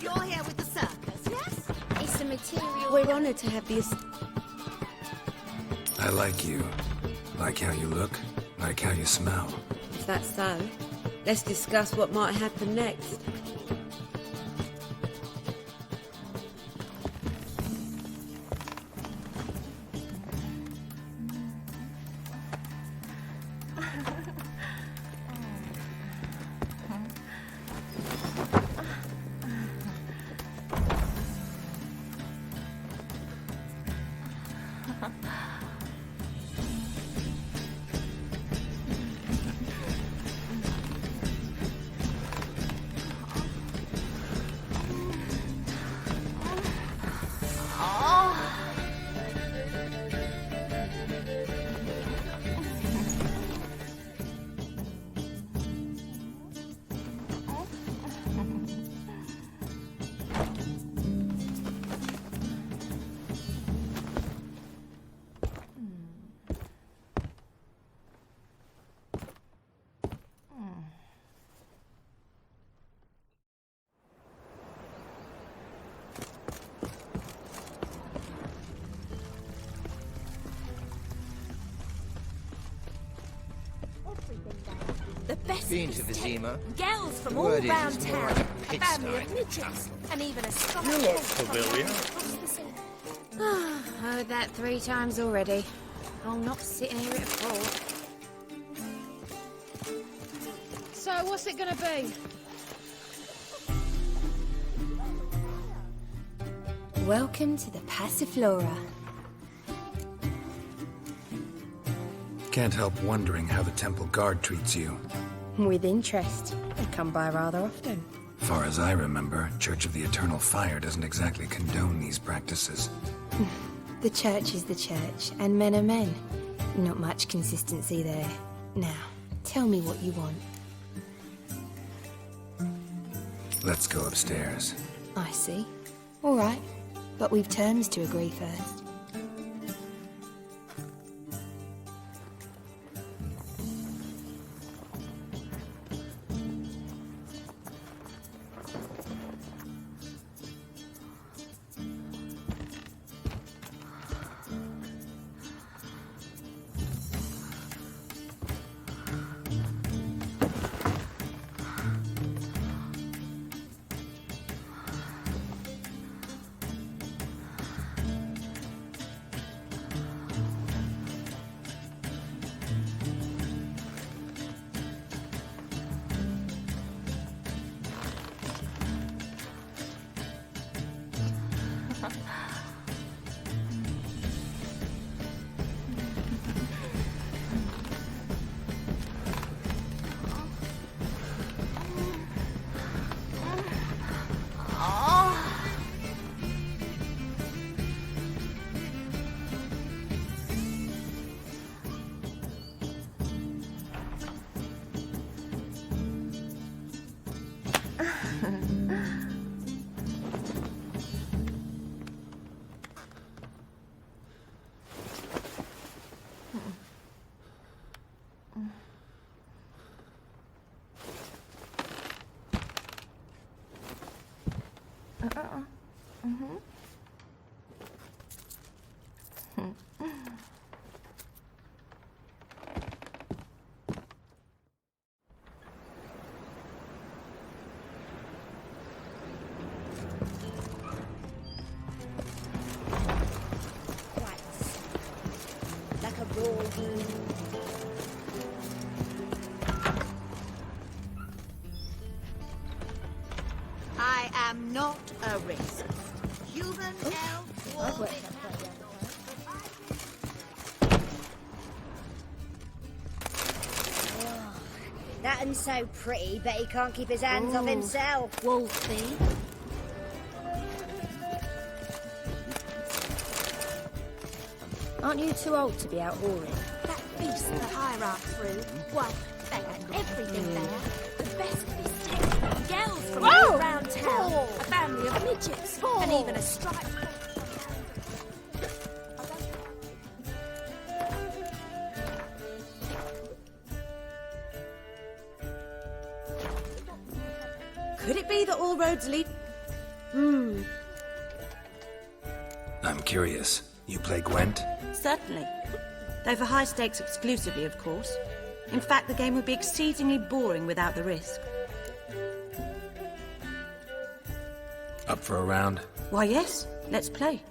You're here with the circus, yes? It's a material... We're honoured to have the... I like you. Like how you look. Like how you smell. If that's so, let's discuss what might happen next. The best Been to Vizima? girls from The all word is round it's more town. like a A family of pigsty. midgets, and even a Scottish You lot pig from familiar? across the sea. Heard that 3 times already. I'll not sit and hear it fall. So, what's it gonna be? Welcome to the Passiflora. Can't help wondering how the temple guard treats you. With interest. They come by rather often. Far as I remember, Church of the Eternal Fire doesn't exactly condone these practices. The church is the church, and men are men. Not much consistency there. Now, tell me what you want. Let's go upstairs. I see. All right. But we've terms to agree first. I am not a racist. Human elf war. That one's so pretty, but he can't keep his hands off himself. Wolfie. Aren't you too old to be out whoring? That feast the hierarch threw. Why, they had everything there. The best biscuits, girls from all around town, a family of midgets, and even a striped... Could it be that all roads lead... I'm curious. You play Gwent? Certainly. Though for high stakes exclusively, of course. In fact, the game would be exceedingly boring without the risk. Up for a round? Why, yes. Let's play.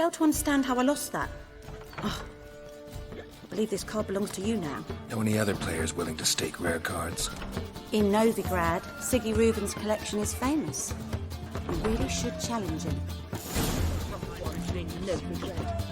fail to understand how I lost that. Oh, I believe this card belongs to you now. Know any other players willing to stake rare cards? In Novigrad, Siggy Rubin's collection is famous. You really should challenge him. In Novigrad.